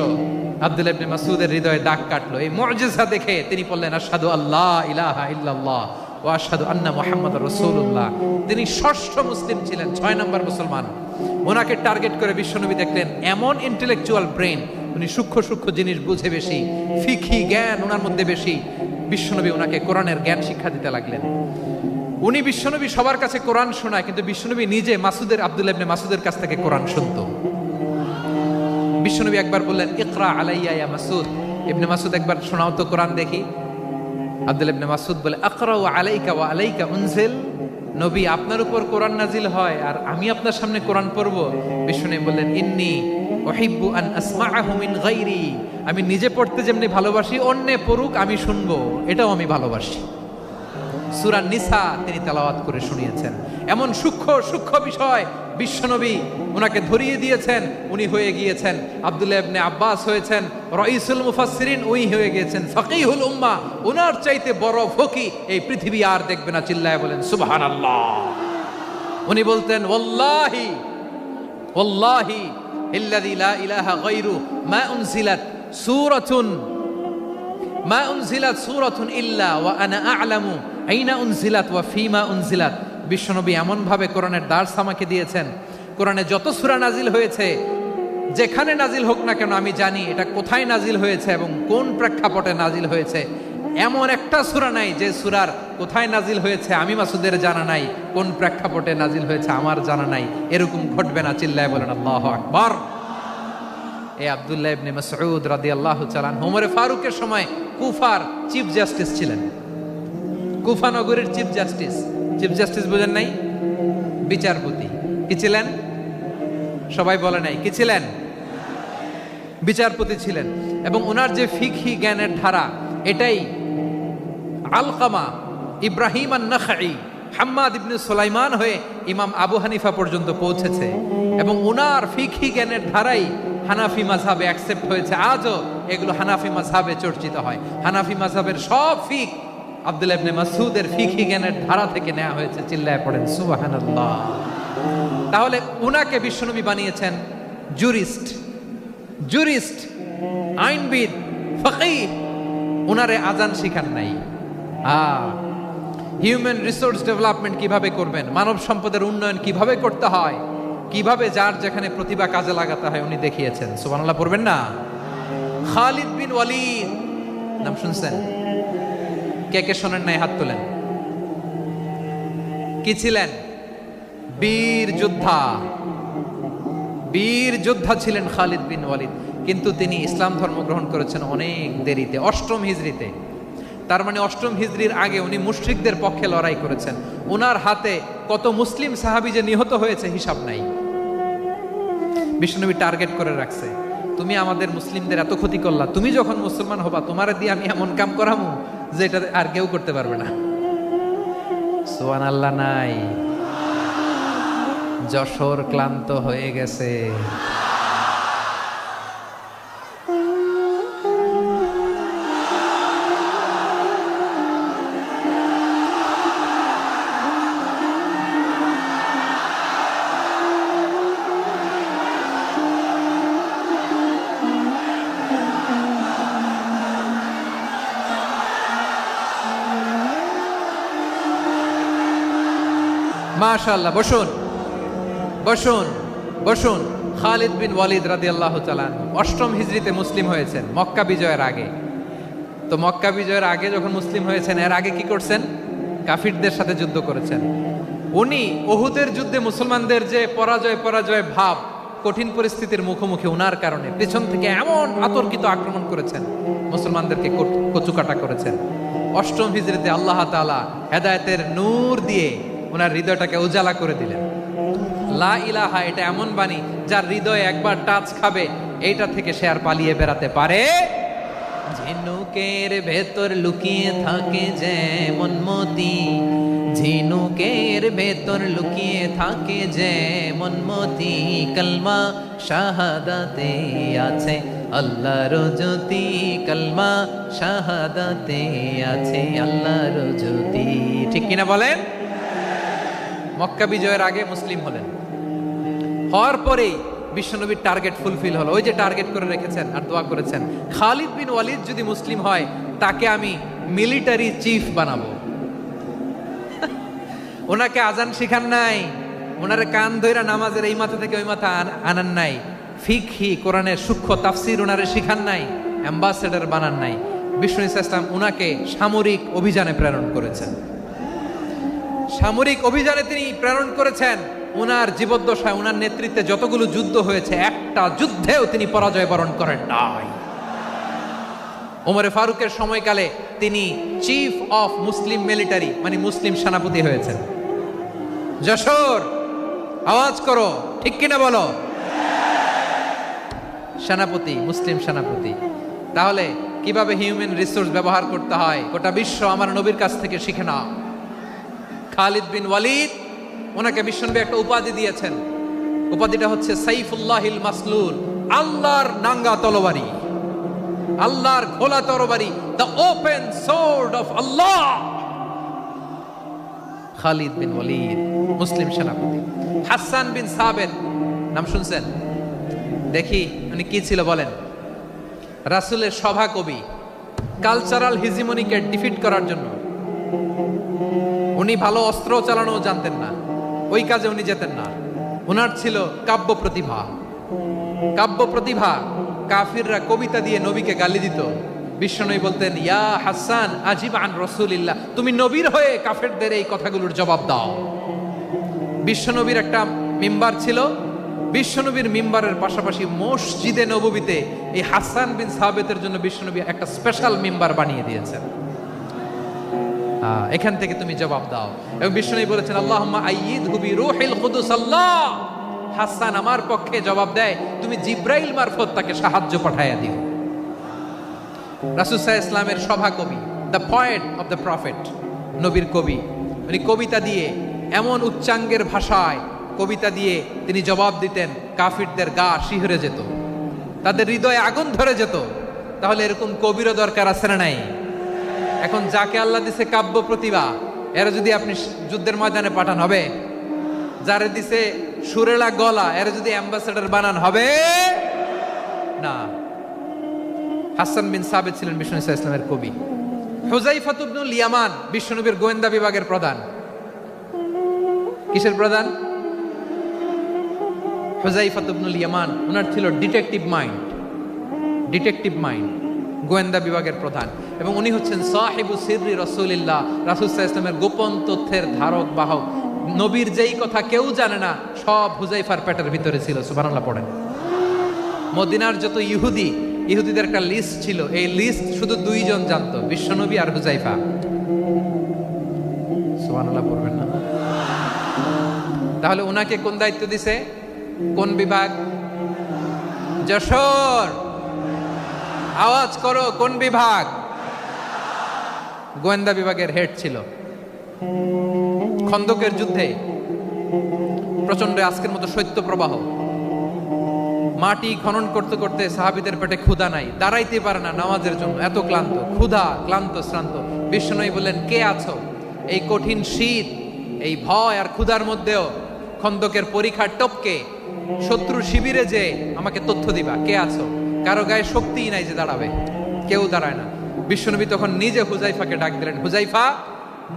A: আব্দুল্লাহ ইবনে মাসউদের হৃদয়ে দাগ কাটলো। এই মুজিজা দেখে তিনি বললেন, আশহাদু আল্লা ইলাহা ইল্লাল্লাহ ওয়া আশহাদু আন্না মুহাম্মাদুর রাসূলুল্লাহ। তিনি ষষ্ঠ মুসলিম ছিলেন, 6 নম্বর মুসলমান। ওনাকে টার্গেট করে বিশ্বনবী দেখলেন এমন ইন্টেলেকচুয়াল ব্রেন, উনি সূক্ষ্ম সূক্ষ্ম জিনিস বুঝে বেশি, ফিকহি জ্ঞান ওনার মধ্যে বেশি। বিশ্বনবী ওনাকে কোরআনের জ্ঞান শিক্ষা দিতে লাগলেন। উনি বিশ্বনবী সবার কাছে কোরআন শোনায়, কিন্তু বিশ্বনবী নিজে আব্দুল্লাহ ইবনে মাসউদের কাছ থেকে কোরআন শুনতো। বিশ্বনবী একবার বললেন, ইকরা আলাইয়া ইয়া মাসউদ। ইবনে মাসউদ একবার শোনাও তো কোরআন দেখি। আব্দুল্লাহ ইবনে মাসউদ বলে, আকরাউ আলাইকা ওয়া আলাইকা উনজিল। নবী, আপনার উপর কোরআন নাজিল হয় আর আমি আপনার সামনে কোরআন পড়ব। বিশ্বনবী বললেন, ইন্নী উহিব্বু আন আসমাআহু মিন গায়রি। আমি নিজে পড়তে যেমনি ভালোবাসি, অন্যে পড়ুক আমি শুনবো, এটাও আমি ভালোবাসি। সূরা নিসা তিনি তেলাওয়াত করে শুনিয়েছেন। এমন সূক্ষ্ম সূক্ষ্ম বিষয় বিশ্বনবী ওনাকে ধরিয়ে দিয়েছেন। উনি হয়ে গিয়েছেন আব্দুল্লাহ ইবনে আব্বাস, হয়েছেন রাইসুল মুফাসসিরিন, উনি হয়ে গিয়েছেন ফাকিহুল উম্মাহ। ওনার চাইতে বড় ফকি এই পৃথিবী আর দেখবে না। চিল্লায় বলেন সুবহানাল্লাহ। উনি বলতেন, ওয়াল্লাহি ওয়াল্লাহি ইল্লাযী লা ইলাহা গায়রু মা উনজিলাত সূরাতুন ইল্লা ওয়া আনা আ'লামু আইনা উনজিলাত ওয়া ফীমা উনজিলাত। বিশ্বনবী এমন ভাবে কোরআনের দার্স আমাকে দিয়েছেন, কোরআনে যত সূরা নাজিল হয়েছে, যেখানে নাজিল হোক না কেন আমি জানি এটা কোথায় নাজিল হয়েছে এবং কোন প্রেক্ষাপটে নাজিল হয়েছে। এমন একটা সূরা নাই যে সূরার কোথায় নাজিল হয়েছে আমি মাসুদের জানা নাই, কোন প্রেক্ষাপটে নাজিল হয়েছে আমার জানা নাই। এরকম ঘটবে না। চিল্লায় বলেন আল্লাহু আকবার। এই আব্দুল্লাহ ইবনে মাসউদ রাদিয়াল্লাহু তাআলা ওমর ফারুকের সময় কুফার চিফ জাস্টিস ছিলেন। কুফা নগরীর চিফ জাস্টিস। চিফ জাস্টিস বুঝেন নাই? বিচারপতি। কি ছিলেন? সবাই বলে নাই কি ছিলেন? বিচারপতি ছিলেন। এবং ওনার যে ফিকহি জ্ঞানের ধারা, এটাই আলকামা, ইব্রাহিম আন-নাখাই, হাম্মাদ ইবনে সুলাইমান হয়ে ইমাম আবু হানিফা পর্যন্ত পৌঁছেছে। এবং ওনার ফিকহি জ্ঞানের ধারাই হানাফি মাযহাবে অ্যাকসেপ্ট হয়েছে। আজও এগুলো হানাফি মাযহাবে চর্চিত হয়। হানাফি মাযহাবের সব ফিক আব্দুল্লাহ ইবনে মাসউদের ফিকহি জ্ঞানের ধারা থেকে নেওয়া হয়েছে। চিল্লায় পড়েন সুবহানাল্লাহ। তাহলে উনাকে বিশ্বনবী বানিয়েছেন জুরিস্ট, আইনবিদ, ফাকিহ। উনারে আজান শিখান নাই। হিউম্যান রিসোর্স ডেভেলপমেন্ট কিভাবে করবেন, মানব সম্পদের উন্নয়ন কিভাবে করতে হয়, কিভাবে যার যেখানে প্রতিভা কাজে লাগাতে হয় উনি দেখিয়েছেন। সুবহানাল্লাহ পড়বেন না? খালিদ বিন ওয়ালিদ নাম শুনছেন? কে কে শোনেন নাই? হাত তোলেন। কি ছিলেন? বীর যোদ্ধা ছিলেন খালিদ বিন ওয়ালিদ। কিন্তু তিনি ইসলাম ধর্ম গ্রহণ করেছেন অনেক দেরিতে, 8ম হিজরিতে। তার মানে 8ম হিজরির আগে উনি মুশরিকদের পক্ষে লড়াই করেছেন। ওনার হাতে কত মুসলিম সাহাবী যে নিহত হয়েছে হিসাব নাই। বিশ্বনবী টার্গেট করে রাখছে, তুমি আমাদের মুসলিমদের এত ক্ষতি করলা, তুমি যখন মুসলমান হবা তোমারে দিয়ে আমি এমন কাম করামু যে এটা আর কেউ করতে পারবে না। সুবহানাল্লাহ নাই? যশোর ক্লান্ত হয়ে গেছে। মাশাআল্লাহ। বসুন বসুন বসুন। খালিদ বিন ওয়ালিদ রাদিয়াল্লাহু তাআলা 8ম হিজরিতে মুসলিম হয়েছেন, মক্কা বিজয়ের আগে। তো মক্কা বিজয়ের আগে যখন মুসলিম হয়েছেন, এর আগে কি করছেন? কাফিরদের সাথে যুদ্ধ করেছেন। উনি উহুদের যুদ্ধে মুসলমানদের যে পরাজয় ভাব, কঠিন পরিস্থিতির মুখোমুখি ওনার কারণে পেছন থেকে এমন আতর্কিত আক্রমণ করেছেন, মুসলমানদেরকে কচুকাটা করেছেন। 8ম হিজরিতে আল্লাহ তাআলা হেদায়েতের নূর দিয়ে ওনার হৃদয়টাকে উজালা করে দিলেন। লা ইলাহা এটা এমন বাণী যার হৃদয়ে একবার টাচ খাবে, এইটা থেকে সে আর পালিয়ে বেড়াতে পারে। ঝিনুকের ভেতর লুকিয়ে থাকে যেমন মতি, ঝিনুকের ভেতর লুকিয়ে থাকে যেমন মতি, কলমা শাহাদাতে আছে আল্লাহর জ্যোতি, কলমা শাহাদাতে আছে আল্লাহর জ্যোতি। ঠিক কিনা বলেন? মক্কা বিজয়ের আগে মুসলিম হলেন। হওয়ার পরে বিশ্বনবীর টার্গেট ফুলফিল হলো। ওই যে টার্গেট করে রেখেছেন আর দোয়া করেছেন, খালিদ বিন ওয়ালিদ যদি মুসলিম হয় তাকে আমি মিলিটারি চিফ বানাবো। ওনাকে আজান শিখান নাই, ওনারে কান ধইরা নামাজের এই মাথা থেকে ওই মাথা আনান নাই, ফিকহি কোরআনের সূক্ষ্ম তাফসীর ওনারে শিখান নাই, অ্যাম্বাসেডর বানান নাই। বিষ্ণু ইসলাম উনাকে সামরিক অভিযানে প্রেরণ করেছেন। সামরিক অভিযানে তিনি প্রেরণ করেছেন। উনার জীবদ্দশায় উনার নেতৃত্বে যতগুলো যুদ্ধ হয়েছে একটা যুদ্ধেও তিনি পরাজয় বরণ করেন নাই। ওমরে ফারুকের সময়কালে তিনি চিফ অফ মুসলিম মিলিটারি মানে মুসলিম সেনাপতি হয়েছেন। যশোর আওয়াজ করো, ঠিক কিনা বলো? সেনাপতি, মুসলিম সেনাপতি। তাহলে কিভাবে হিউম্যান রিসোর্স ব্যবহার করতে হয় গোটা বিশ্ব আমার নবীর কাছ থেকে শিখে নাও। খালিদ বিন ওয়ালিদ, ওনাকে বিশ্বনবী একটা উপাধি দিয়েছেন। উপাধিটা হচ্ছে সাইফুল্লাহিল মাসলুল, আল্লাহর নাঙ্গা তরবারি, আল্লাহর খোলা তরবারি, দ্য ওপেন সোর্ড অফ আল্লাহ। খালিদ বিন ওয়ালিদ মুসলিম সেনাপতি। হাসান বিন সাবেত নাম শুনছেন? দেখি উনি কি ছিল বলেন। রাসূলের সভা কবি, কালচারাল হিজিমনিকে ডিফিট করার জন্য। উনি ভালো অস্ত্র চালানো জানতেন না, ওই কাজে উনি যেতেন না। ওনার ছিল কাব্য প্রতিভা। কাব্য প্রতিভা, কাফিররা কবিতা দিয়ে নবীকে গালি দিত। বিশ্বনবী বলতেন, ইয়া হাসান আজিব আন রাসূলিল্লাহ, তুমি নবীর হয়ে কাফেরদের এই কথাগুলোর জবাব দাও। বিশ্বনবীর একটা মিম্বার ছিল। বিশ্বনবীর মিম্বারের পাশাপাশি মসজিদে নববীতে এই হাসান বিন সাবেতের জন্য বিশ্বনবী একটা স্পেশাল মিম্বার বানিয়ে দিয়েছেন। এখান থেকে তুমি জবাব দাও। এবং বিশ্বনবী বলেছেন, আল্লাহুম্মা আইয়িদহু বিরূহিল কুদুস। আল্লাহ, হাসান আমার পক্ষে জবাব দেয়, তুমি জিব্রাইল মারফত তাকে সাহায্য পাঠাইয়া দিও। রাসূল সাল্লাল্লাহু আলাইহি ইসলামের সভা কবি, the poet of the prophet, নবীর কবি। উনি কবিতা দিয়ে এমন উচ্চাঙ্গের ভাষায় কবিতা দিয়ে তিনি জবাব দিতেন, কাফিরদের গা শিহরে যেত, তাদের হৃদয়ে আগুন ধরে যেত। তাহলে এরকম কবিরও দরকার আছে না নাই? এখন যাকে আল্লাহ দিছে কাব্য প্রতিভা, এরা যদি আপনি যুদ্ধের ময়দানে পাঠান হবে? যারে দিছে সুরেলা গলা, এরা যদি অ্যাম্বাসেডর বানান হবে না। হাসান বিন সাবেত ছিলেন বিষ্ণু ইসলামের কবি। হুযায়ফা ইবনুল ইয়ামান বিশ্বনবীর গোয়েন্দা বিভাগের প্রধান। কিসের প্রধান? হুযায়ফা ইবনুল ইয়ামান। ওনার ছিল ডিটেকটিভ মাইন্ড, ডিটেকটিভ মাইন্ড, গোয়েন্দা বিভাগের প্রধান। এবং উনি হচ্ছেন সাহিবু সিররি রাসূলিল্লাহ, রাসূল সাল্লাল্লাহু আলাইহি ওয়াসাল্লামের গোপন তথ্যের ধারক বাহক। নবীর যেই কথা কেউ জানে না সব হুযায়ফার পেটের ভিতরে ছিল। সুবহানাল্লাহ পড়েন। মদিনার যত ইহুদিদের একটা লিস্ট ছিল, এই লিস্ট শুধু দুইজন জানতো, বিশ্বনবী আর হুযায়ফা। সুবহানাল্লাহ পড়বেন না? তাহলে ওনাকে কোন দায়িত্ব দিছে? কোন বিভাগ? যশোর আওয়াজ করো, কোন বিভাগ? গোয়েন্দা বিভাগের হেড ছিল। খন্দকের যুদ্ধে প্রচন্ড আজকের মতো শৈত্য প্রবাহ, মাটি খনন করতে করতে সাহাবীদের পেটে ক্ষুধা নাই, দাঁড়াইতে পারে না নামাজের জন্য, এত ক্লান্ত, ক্ষুধা, ক্লান্ত, শ্রান্ত। বিশ্বনবী বললেন, কে আছো? এই কঠিন শীত, এই ভয় আর ক্ষুধার মধ্যেও খন্দকের পরীক্ষার টপকে শত্রু শিবিরে যে আমাকে তথ্য দিবা, কে আছো? কারো গায়ে শক্তিই নাই যে দাঁড়াবে, কেউ দাঁড়ায় না। বিশ্বনবী তখন নিজে হুযায়ফাকে ডাক দিলেন, হুযায়ফা,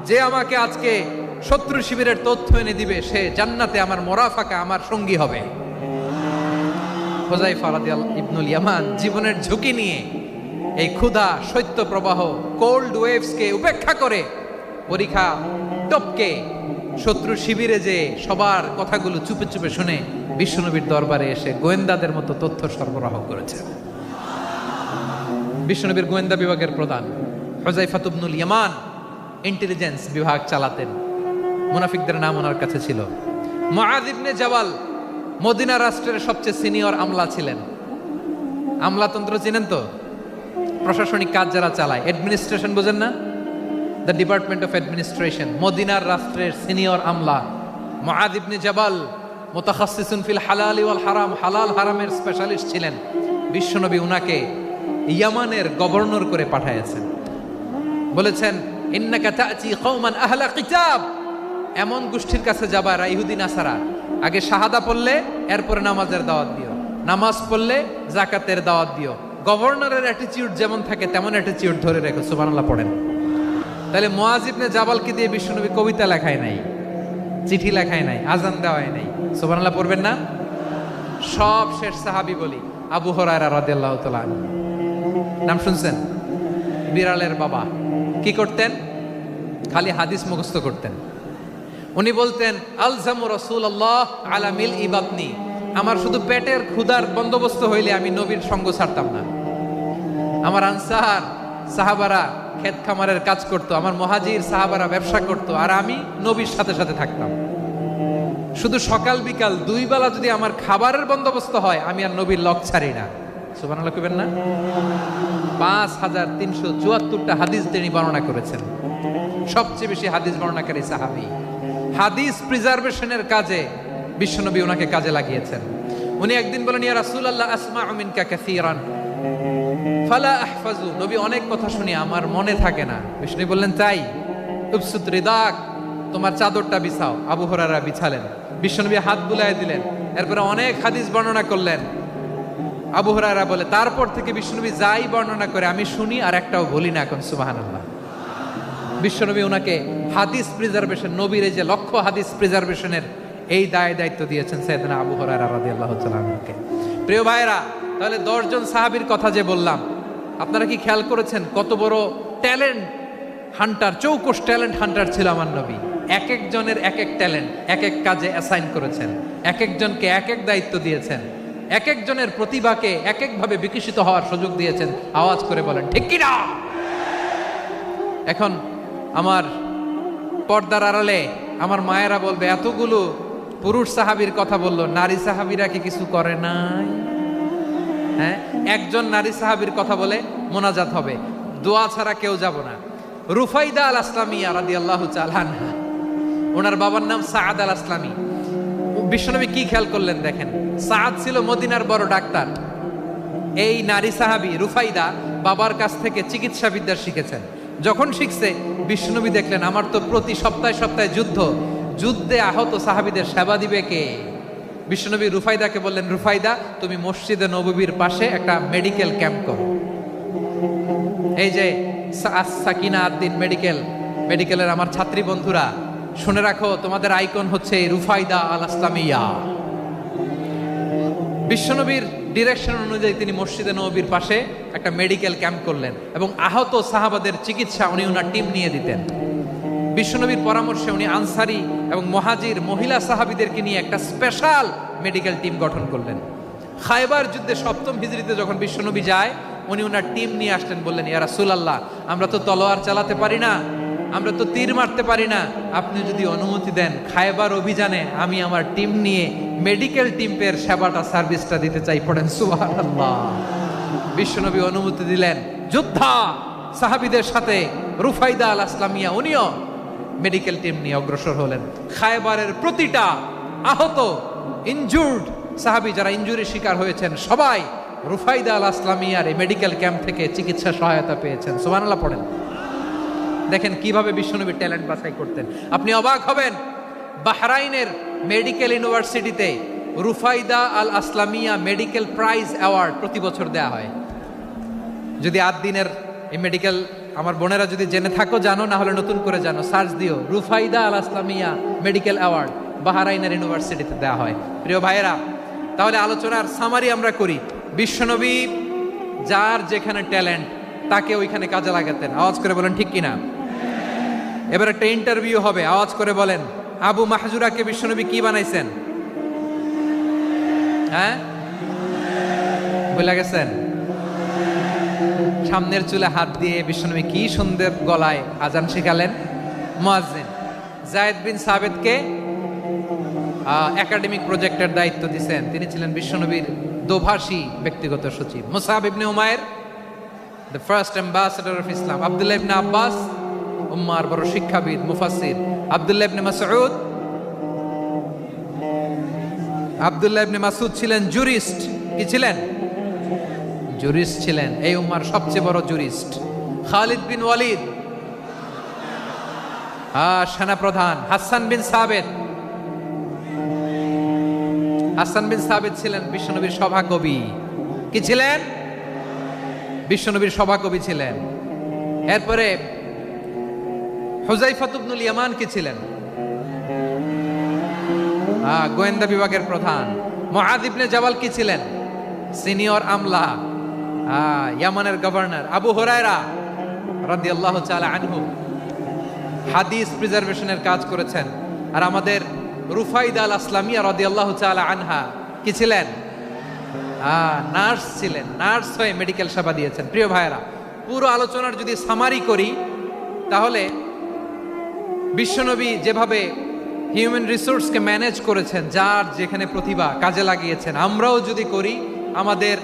A: যে আমাকে আজকে শত্রু শিবিরের তথ্য এনে দিবে সে জান্নাতে আমার মোরাফাকা, আমার সঙ্গী হবে। হুযায়ফা রাদিয়াল্লাহু ইবনুল ইয়ামান জীবনের ঝুঁকি নিয়ে এই ক্ষুধা, শৈত্য প্রবাহ, কোল্ড ওয়েভসকে উপেক্ষা করে পরীক্ষা টপকে শত্রু শিবিরে যে সবার কথাগুলো চুপে চুপে শুনে বিশ্বনবীর দরবারে এসে গোয়েন্দাদের মতো তথ্য সরবরাহ করেছে। বিশ্বনবীর গোয়েন্দা বিভাগের প্রধান হুযায়ফা ইবনুল ইয়ামান ইন্টেলিজেন্স বিভাগ চালাতেন। মুনাফিকদের নাম ওনার কাছে ছিল। মুআয ইবনে জাবাল মদিনা রাষ্ট্রের সবচেয়ে সিনিয়র আমলা ছিলেন। আমলাতন্ত্র চিনেন তো? প্রশাসনিক কাজ যারা চালায়, অ্যাডমিনিস্ট্রেশন বোঝেন না? The department of administration. মদিনার রাষ্ট্রের সিনিয়র আমলা মুআয ইবনে জাবাল মুতাখাসসিসুন ফিল হালাল ওয়াল হারাম, হালাল হারামের স্পেশালিস্ট ছিলেন। বিশ্বনবী উনাকে ইয়ামানের গভর্নর করে পাঠাইছেন। বলেছেন, ইন্নাকা তা'তি কওমান আহলা কিতাব, এমন গোষ্ঠীর কাছে যাবা এরা ইহুদি নাসারা, আগে শাহাদা পড়লে এরপরে নামাজের দাওয়াত দিও, নামাজ পড়লে যাকাতের দাওয়াত দিও। গভর্নরের অ্যাটিটিউড যেমন থাকে তেমন অ্যাটিটিউড ধরে রেখো। সুবহানাল্লাহ পড়েন। তাহলে মুআজ ইবনে জাবালকে দিয়ে বিশ্বনবী কবিতা লেখায় নাই, চিঠি লেখায় নাই, আজান দেওয়ায় নাই। সুবহানাল্লাহ পড়বেন না? সব শেষ সাহাবী বলি আবু হুরায়রা রাদিয়াল্লাহু তাআলা আনহু। নাম শুনছেন? বিড়ালের বাবা। কি করতেন? খালি হাদিস মুখস্থ করতেন। উনি বলতেন আলজামু রাসূলুল্লাহ আলা মিল ইবাতনি, আমার শুধু পেটের ক্ষুধার বন্দোবস্ত হইলে আমি নবীর সঙ্গ ছাড়তাম না। আমার আনসার সাহাবারা ক্ষেত খামারের কাজ করত, আমার মুহাজির সাহাবারা ব্যবসা করত, আর আমি নবীর সাথে সাথে থাকতাম। শুধু সকাল বিকাল দুই বেলা যদি আমার খাবারের বন্দোবস্ত হয় আমি আর নবীর লক ছাড়ি না। সুবহানাল্লাহ কইবেন না? 5374টা হাদিস তিনি বর্ণনা করেছেন। সবচেয়ে বেশি হাদিস বর্ণনাকারী সাহাবী। হাদিস প্রিজার্ভেশনের কাজে বিশ্বনবী ওনাকে কাজে লাগিয়েছেন। উনি একদিন বলেন ইয়া রাসূলুল্লাহ আসমাউ মিনকা কাসীরান ফালা আহফাজু, নবী অনেক কথা শুনি আমার মনে থাকে না। বিশ্বনবী বললেন তাই? উবসুত রিদাক, তোমার চাদরটা বিছাও। আবু হুরায়রা বিছালেন, বিশ্বনবী হাত বুলায় দিলেন, এরপরে অনেক হাদিস বর্ণনা করলেন। আবু হুরায়রা বলে তারপর থেকে বিশ্বনবী যাই বর্ণনা করে আমি শুনি আর একটাও বলি না এখন। সুবহানাল্লাহ। বিশ্বনবী ওনাকে হাদিস প্রিজার্ভেশন, নবীর এই যে লক্ষ্য হাদিস প্রিজার্ভেশনের এই দায়িত্ব দিয়েছেন সাইয়েদনা আবু হুরায়রা রাদিয়াল্লাহু তাআলা আনহুকে। প্রিয় ভাইরা, তাহলে 10 জন সাহাবীর কথা যে বললাম, আপনারা কি খেয়াল করেছেন কত বড় ট্যালেন্ট হান্টার, চৌকস ট্যালেন্ট হান্টার ছিল আমার নবী। এক একজনের এক এক ট্যালেন্ট এক এক কাজে অ্যাসাইন করেছেন, এক একজনকে এক এক দায়িত্ব দিয়েছেন, এক একজনের প্রতিভাকে এক একভাবে বিকশিত হওয়ার সুযোগ দিয়েছেন। আওয়াজ করে বলেন ঠিক কি না? এখন আমার পর্দার আড়ালে আমার মায়েরা বলবে এতগুলো পুরুষ সাহাবীর কথা বললো, নারী সাহাবীরা কি কিছু করে নাই? হ্যাঁ, একজন নারী সাহাবীর কথা বলে মোনাজাত হবে, দোয়া ছাড়া কেউ যাব না। রুফাইদা আল আসলামিয়া রাদিয়াল্লাহু তাআলা আনহা, ওনার বাবার নাম সাআদ আল আসলামি। বিশ্বনবী কি খেয়াল করলেন দেখেন, সাআদ ছিল মদিনার বড় ডাক্তার। এই নারী সাহাবী রুফাইদা বাবার কাছ থেকে চিকিৎসা বিদ্যা শিখেছেন। যখন শিখছে বিশ্বনবী দেখলেন আমার তো প্রতি সপ্তাহে সপ্তাহে যুদ্ধে আহত সাহাবীদের সেবা দিবে কে? বিশ্বনবী রুফাইদাকে বললেন রুফাইদা তুমি মসজিদে নববীর পাশে একটা মেডিকেল ক্যাম্প করো। এই যে সাকিনা আদ্দিন মেডিকেলের আমার ছাত্রী বন্ধুরা শুনে রাখো, তোমাদের আইকন হচ্ছে রুফাইদা আল আসলামিয়া। বিশ্বনবীর ডিরেকশন অনুযায়ী তিনি মসজিদে নববীর পাশে একটা মেডিকেল ক্যাম্প করলেন এবং আহত সাহাবাদের চিকিৎসা উনি ওনার টিম নিয়ে দিতেন। বিশ্বনবীর পরামর্শে উনি আনসারি এবং মুহাজির মহিলা সাহাবীদেরকে নিয়ে একটা স্পেশাল মেডিকেল টিম গঠন করলেন। খায়বার যুদ্ধে 7ম হিজরিতে যখন বিশ্বনবী যায় উনি ওনার টিম নিয়ে আসলেন, বললেন ইয়া রাসূলুল্লাহ আমরা তো তলোয়ার চালাতে পারি না, আমরা তো তীর মারতে পারি না, আপনি যদি অনুমতি দেন খায়বার অভিযানে আমি আমার টিম নিয়ে মেডিকেল টিমের সেবাটা সার্ভিসটা দিতে চাই। পড়েন সুবহানাল্লাহ। বিশ্বনবী অনুমতি দিলেন, যোদ্ধা সাহাবীদের সাথে রুফাইদা আল আসলামিয়া উনিও মেডিকেল টিম নিয়ে অগ্রসর হলেন। খায়বারের প্রতিটা আহত ইনজুর্ড সাহাবী যারা ইনজুরির শিকার হয়েছেন সবাই রুফাইদা আল আসলামিয়ার এই মেডিকেল ক্যাম্প থেকে চিকিৎসা সহায়তা পেয়েছেন। সুবহানাল্লাহ পড়েন। দেখেন কিভাবে বিশ্বনবী ট্যালেন্ট বাছাই করতেন। আপনি অবাক হবেন, বাহরাইনের মেডিকেল ইউনিভার্সিটিতে রুফাইদা আল আসলামিয়া মেডিকেল প্রাইজ অ্যাওয়ার্ড প্রতি বছর দেয়া হয়। যদি 8 দিনের এই মেডিকেল আমার বোনেরা যদি জেনে থাকো জানো, না হলে নতুন করে জানো, সার্চ দিও রুফাইদা আল আসলামিয়া মেডিকেল অ্যাওয়ার্ড বাহরাইনের ইউনিভার্সিটিতে দেয়া হয়। প্রিয় ভাইয়েরা, তাহলে আলোচনার সামারি আমরা করি। বিশ্বনবী যার যেখানে ট্যালেন্ট তাকে ওইখানে কাজে লাগাতেন। আওয়াজ করে বলেন ঠিক কিনা? এবার একটা ইন্টারভিউ হবে, আওয়াজ করে বলেন আবু মাহজুরাকে বিশ্বনবী কি বানাইছেন? হ্যাঁ, ভুলে গেছেন? সামনের চুলে হাত দিয়ে বিশ্বনবী কি সুন্দর গলায় আজান শিখালেন। মুয়াজ্জিন। যায়েদ বিন সাবিতকে একাডেমিক প্রজেক্টের দায়িত্ব দিয়েছেন, তিনি ছিলেন বিশ্বনবীর দোভাষী ব্যক্তিগত সচিব। মুসআব ইবনে Umair the first ambassador of Islam. Abdullah ইবনে আব্বাস উম্মার বড় শিক্ষাবিদ মুফাসসির। আব্দুল্লাহ ইবনে মাসউদ ছিলেন জুরিস্ট। কি ছিলেন? জুরিস্ট ছিলেন, এই উম্মার সবচেয়ে বড় জুরিস্ট। খালিদ বিন ওয়ালিদ সেনাপ্রধান। হাসান বিন সাবিত হাসান বিন সাবিত ছিলেন বিশ্বনবীর সভাকবি। কি ছিলেন? বিশ্বনবীর সভাকবি ছিলেন। এরপরে হুযায়ফা ইবনুল ইয়ামান কি ছিলেন? গোয়েন্দা বিভাগের প্রধান। মুআয ইবনে জাবাল কি ছিলেন? সিনিয়র আমলা, ইয়ামানের গভর্নর। আবু হুরায়রা রাদিয়াল্লাহু তাআলা আনহু হাদিস প্রিজার্ভেশনের কাজ করেছেন। আর আমাদের রুফাইদা আল আসলামিয়া রাদিয়াল্লাহু তাআলা আনহা কি ছিলেন? নার্স ছিলেন। নার্স হয়ে মেডিকেল সেবা দিয়েছেন। প্রিয় ভাইয়েরা, পুরো আলোচনার যদি সামারি করি তাহলে বিশ্বনবী যেভাবে হিউম্যান রিসোর্সকে ম্যানেজ করেছেন, যার যেখানে প্রতিভা কাজে লাগিয়েছেন, আমরাও যদি করি আমাদের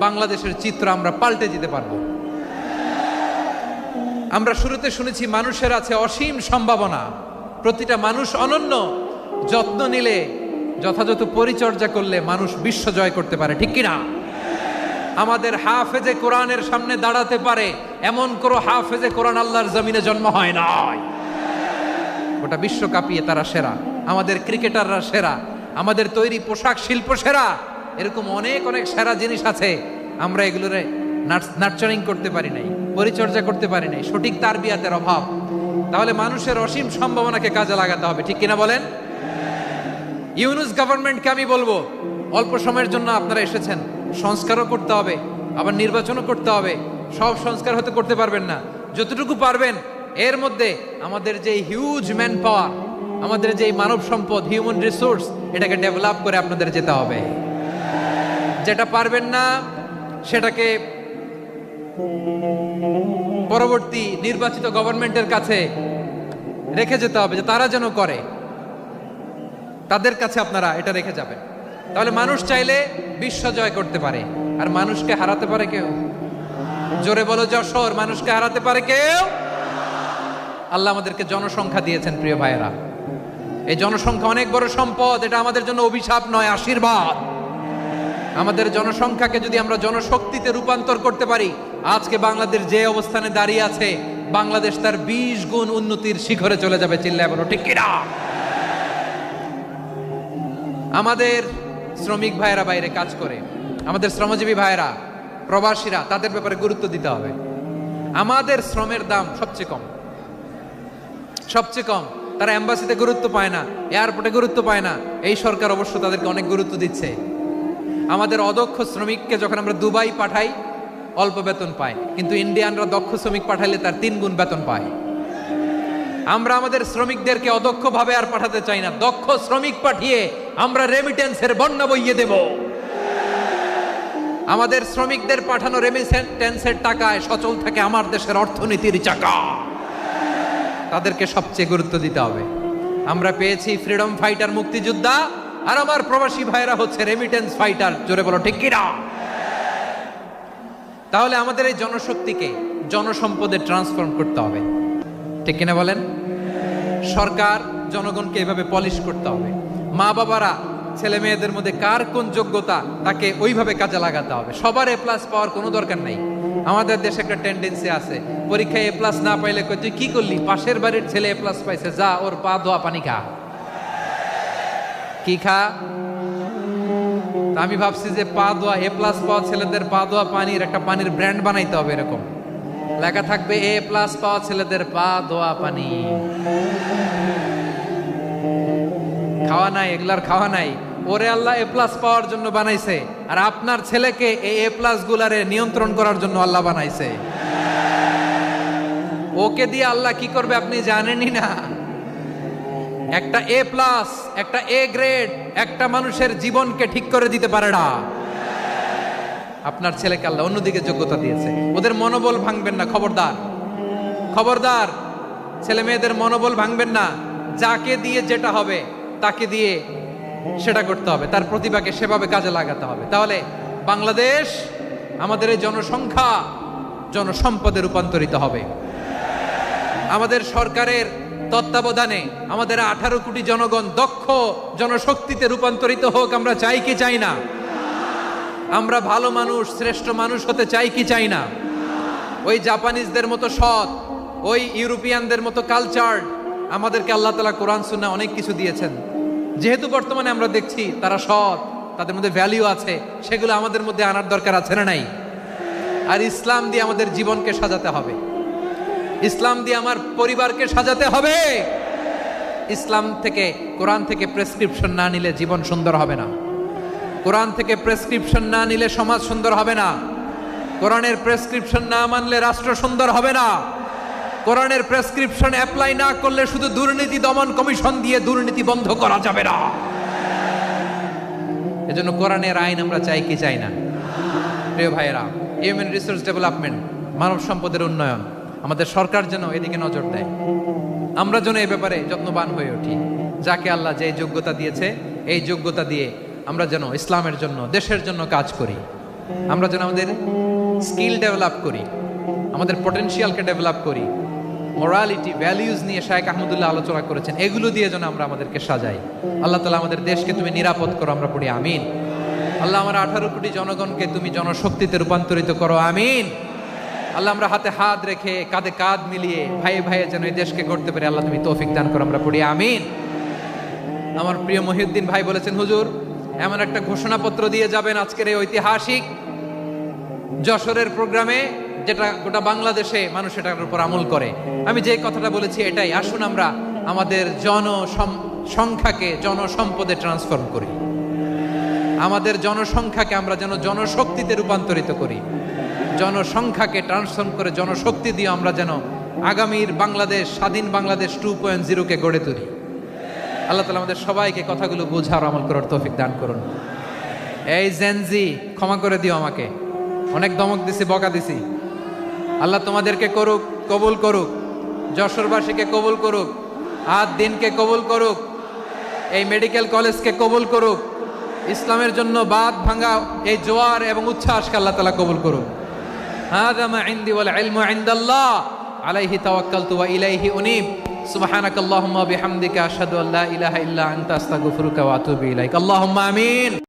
A: বাংলাদেশের চিত্র আমরা পাল্টে যেতে পারবো। আমরা শুরুতে শুনেছি মানুষের আছে অসীম সম্ভাবনা, প্রতিটা মানুষ অনন্য, যত্ন নিলে, যথাযথ পরিচর্যা করলে মানুষ বিশ্ব জয় করতে পারে, ঠিক কিনা? আমাদের হাফেজে কোরআনের সামনে দাঁড়াতে পারে এমন কোনো হাফেজে কোরআন আল্লাহর জমিনে জন্ম হয় নাই। গোটা বিশ্ব কাঁপিয়ে তারা সেরা, আমাদের ক্রিকেটাররা সেরা, আমাদের তৈরি পোশাক শিল্প সেরা। এরকম অনেক অনেক সেরা জিনিস আছে, আমরা এগুলোরে নার্চারিং করতে পারি নাই, পরিচর্যা করতে পারি নাই, সঠিক তারবিয়াতের অভাব। তাহলে মানুষের অসীম সম্ভাবনাকে কাজে লাগাতে হবে, ঠিক কিনা বলেন? ইউনুস গভর্নমেন্টকে আমি বলবো, অল্প সময়ের জন্য আপনারা এসেছেন, সংস্কারও করতে হবে, আবার নির্বাচনও করতে হবে। সব সংস্কার হতে করতে পারবেন না, যতটুকু পারবেন এর মধ্যে আমাদের যে হিউজ ম্যান পাওয়ার, আমাদের যে মানব সম্পদ, হিউম্যান রিসোর্স, এটাকে ডেভেলপ করে আপনাদের যেতে হবে। যেটা পারবেন না সেটাকে পরবর্তী নির্বাচিত গভর্নমেন্টের কাছে রেখে যেতে হবে, যে তারা যেন করে, তাদের কাছে আপনারা এটা রেখে যাবেন। তাহলে মানুষ চাইলে বিশ্ব জয় করতে পারে। আর মানুষকে হারাতে পারে কেউ? জোরে বলো যশোর, মানুষকে হারাতে পারে কেউ? আল্লাহ আমাদেরকে জনসংখ্যা দিয়েছেন প্রিয় ভাইয়েরা। এই জনসংখ্যা অনেক বড় সম্পদ, এটা আমাদের জন্য অভিশাপ নয়, আশীর্বাদ। আমাদের জনসংখ্যাকে যদি আমরা জনশক্তিতে রূপান্তর করতে পারি, আজকে বাংলাদেশ যে অবস্থানে দাঁড়িয়ে আছে, বাংলাদেশ তার 20 গুণ উন্নতির শিখরে চলে যাবে। চিল্লায় বলো ঠিক কিনা? আমাদের শ্রমিক ভাইয়েরা বাইরে কাজ করে, আমাদের শ্রমজীবী ভাইয়েরা, প্রবাসীরা, তাদের ব্যাপারে গুরুত্ব দিতে হবে। আমাদের শ্রমের দাম সবচেয়ে কম, সবচেয়ে কম। তারা এম্বাসিতে গুরুত্ব পায় না, এয়ারপোর্টে গুরুত্ব পায় না। এই সরকার অবশ্য তাদেরকে অনেক গুরুত্ব দিচ্ছে। আমাদের অদক্ষ শ্রমিককে যখন আমরা দুবাই পাঠাই, অল্প বেতন পায়, কিন্তু ইন্ডিয়ানরা দক্ষ শ্রমিক পাঠাইলে তার 3 গুণ বেতন পায়। আমরা আমাদের শ্রমিকদেরকে অদক্ষ ভাবে আর পাঠাতে চাই না, দক্ষ শ্রমিক পাঠিয়ে আমরা রেমিটেন্সের বন্যা বইয়ে দেব। আমাদের শ্রমিকদের পাঠানো রেমিটেন্সের টাকায় সচল থাকে আমার দেশের অর্থনীতির চাকা। তাদেরকে সবচেয়ে গুরুত্ব দিতে হবে। আমরা পেয়েছি ফ্রিডম ফাইটার, মুক্তিযোদ্ধা, আর আমার প্রবাসী ভাইরা হচ্ছে রেমিটেন্স ফাইটার। জোরে বলো ঠিক কিনা? তাহলে আমাদের এই জনশক্তিকে জনসম্পদে ট্রান্সফর্ম করতে হবে, ঠিক কিনা বলেন? সরকার জনগণকে এভাবে পলিশ করতে হবে। মা বাবারা ছেলে মেয়েদের মধ্যে কার কোন যোগ্যতা, তাকে ওইভাবে কাজে লাগাতে হবে। সবার এ প্লাস পাওয়ার কোনো দরকার নাই। আমাদের দেশে একটা টেন্ডেন্সি আছে, পরীক্ষায় এ প্লাস না পাইলে তুই কি করলি, পাশের বাড়ির ছেলে এ প্লাস পাইছে, যা ওর পা ধোয়া পানি খা। কি খা? আমি ভাবছি যে পা ধোয়া, এ প্লাস পাওয়া ছেলেদের পা ধোয়া পানির একটা পানির ব্র্যান্ড বানাইতে হবে। এরকম লেখা থাকবে, এ প্লাস পাওয়া ছেলেদের পা ধোয়া পানি। খাওয়া নাই, এগুলার খাওয়া নাই। ওরে আল্লাহ এ প্লাস পাওয়ার জন্য বানাইছে, আর আপনার ছেলেকে এই এ প্লাস গুলারে নিয়ন্ত্রণ করার জন্য আল্লাহ বানাইছে। ওকে দিয়ে আল্লাহ কি করবে আপনি জানেনই না। একটা এ প্লাস, একটা এ গ্রেড একটা মানুষের জীবনকে ঠিক করে দিতে পারে না। আপনার ছেলেকে আল্লাহ অন্যদিকে যোগ্যতা দিয়েছে। ওদের মনোবল ভাঙবেন না, খবরদার, খবরদার। ছেলে মেয়েদের মনোবল ভাঙবেন না। যাকে দিয়ে যেটা হবে তাকে দিয়ে সেটা করতে হবে, তার প্রতিভাকে সেভাবে কাজে লাগাতে হবে। তাহলে বাংলাদেশ, আমাদের এই জনসংখ্যা জনসম্পদে রূপান্তরিত হবে। আমাদের সরকারের তত্ত্বাবধানে আমাদের 18 কোটি জনগণ দক্ষ জনশক্তিতে রূপান্তরিত হোক। আমরা চাই কি চাই না? আমরা ভালো মানুষ, শ্রেষ্ঠ মানুষ হতে চাই কি চাই না? ওই জাপানিজদের মতো সৎ, ওই ইউরোপিয়ানদের মতো কালচার। আমাদেরকে আল্লাহ তাআলা কোরআন সুন্নাহ অনেক কিছু দিয়েছেন। যেহেতু বর্তমানে আমরা দেখছি তারা সৎ, তাদের মধ্যে ভ্যালিউ আছে, সেগুলো আমাদের মধ্যে আনার দরকার আছে না নাই? আর ইসলাম দিয়ে আমাদের জীবনকে সাজাতে হবে, ইসলাম দিয়ে আমার পরিবারকে সাজাতে হবে। ইসলাম থেকে, কোরআন থেকে প্রেসক্রিপশন না নিলে জীবন সুন্দর হবে না। কোরআন থেকে প্রেসক্রিপশন না নিলে সমাজ সুন্দর হবে না। কোরআনের প্রেসক্রিপশন না মানলে রাষ্ট্র সুন্দর হবে না। কোরআনের প্রেসক্রিপশন অ্যাপ্লাই না করলে শুধু দুর্নীতি দমন কমিশন দিয়ে দুর্নীতি বন্ধ করা যাবে না। এজন্য কোরআনের আইন আমরা চাই কি চাই না? প্রিয় ভাইয়েরা, হিউম্যান রিসোর্স ডেভেলপমেন্ট, মানব সম্পদের উন্নয়ন, আমাদের সরকার যেন এদিকে নজর দেয়। আমরা যেন এই ব্যাপারে যত্নবান হয়ে উঠি। যাকে আল্লাহ যে যোগ্যতা দিয়েছে, এই যোগ্যতা দিয়ে আমরা যেন ইসলামের জন্য, দেশের জন্য কাজ করি। আমরা যেন আমাদের স্কিল ডেভেলপ করি, আমাদের পটেনশিয়ালকে ডেভেলপ করি। মোরালিটি, ভ্যালিউজ নিয়ে শায়েখ আহমদুল্লাহ আলোচনা করেছেন, এগুলো দিয়ে যেন আমরা আমাদেরকে সাজাই। আল্লাহ তাআলা আমাদের দেশকে তুমি নিরাপদ করো, আমরা পড়ি আমিন। আল্লাহ আমার 18 কোটি জনগণকে তুমি জনশক্তিতে রূপান্তরিত করো, আমিন। আল্লাহ আমরা হাতে হাত রেখে, কাঁধে কাঁধ মিলিয়ে, ভাইয়ে ভাইয়ে যেন এই দেশকে করতে পারি, আল্লাহ তুমি তৌফিক দান করো, আমরা পড়ি আমিন। আমার প্রিয় মহিউদ্দিন ভাই বলেছেন, হুজুর এমন একটা ঘোষণাপত্র দিয়ে যাবেন আজকের এই ঐতিহাসিক যশোরের প্রোগ্রামে, যেটা গোটা বাংলাদেশে মানুষ এটার উপর আমল করে। আমি যে কথাটা বলেছি এটাই, আসুন আমরা আমাদের জনসংখ্যাকে জনসম্পদে ট্রান্সফর্ম করি। আমাদের জনসংখ্যাকে আমরা যেন জনশক্তিতে রূপান্তরিত করি। জনসংখ্যাকে ট্রান্সফর্ম করে জনশক্তি দিয়ে আমরা যেন আগামীর বাংলাদেশ, স্বাধীন বাংলাদেশ 2.0-কে গড়ে তুলি। আল্লাহ তাআলা আমাদের সবাইকে কথাগুলো বোঝার, আমল করার তৌফিক দান করুন। এই জেনজি, ক্ষমা করে দিও আমাকে, অনেক ধমক দিছি, বকা দিছি। আল্লাহ তোমাদেরকে করুক, কবুল করুক, যশোরবাসীকে কবুল করুক, আদ দিনকে কবুল করুক, এই মেডিকেল কলেজকে কবুল করুক, ইসলামের জন্য বাদ ভাঙা এই জোয়ার এবং উচ্ছ্বাসকে আল্লাহ তাআলা কবুল করুক। হাযা মা ইনদি ওয়াল ইলমু ইনদাল্লাহ আলাইহি তাওয়াক্কালতু ওয়া ইলাইহি উনীব। সুবহানাকাল্লাহুম্মা ওয়া বিহামদিকা আশহাদু আল্লা ইলাহা ইল্লা আনতা আস্তাগফিরুকা ওয়া আতুবু ইলাইক। আল্লাহুম্মা আমিন।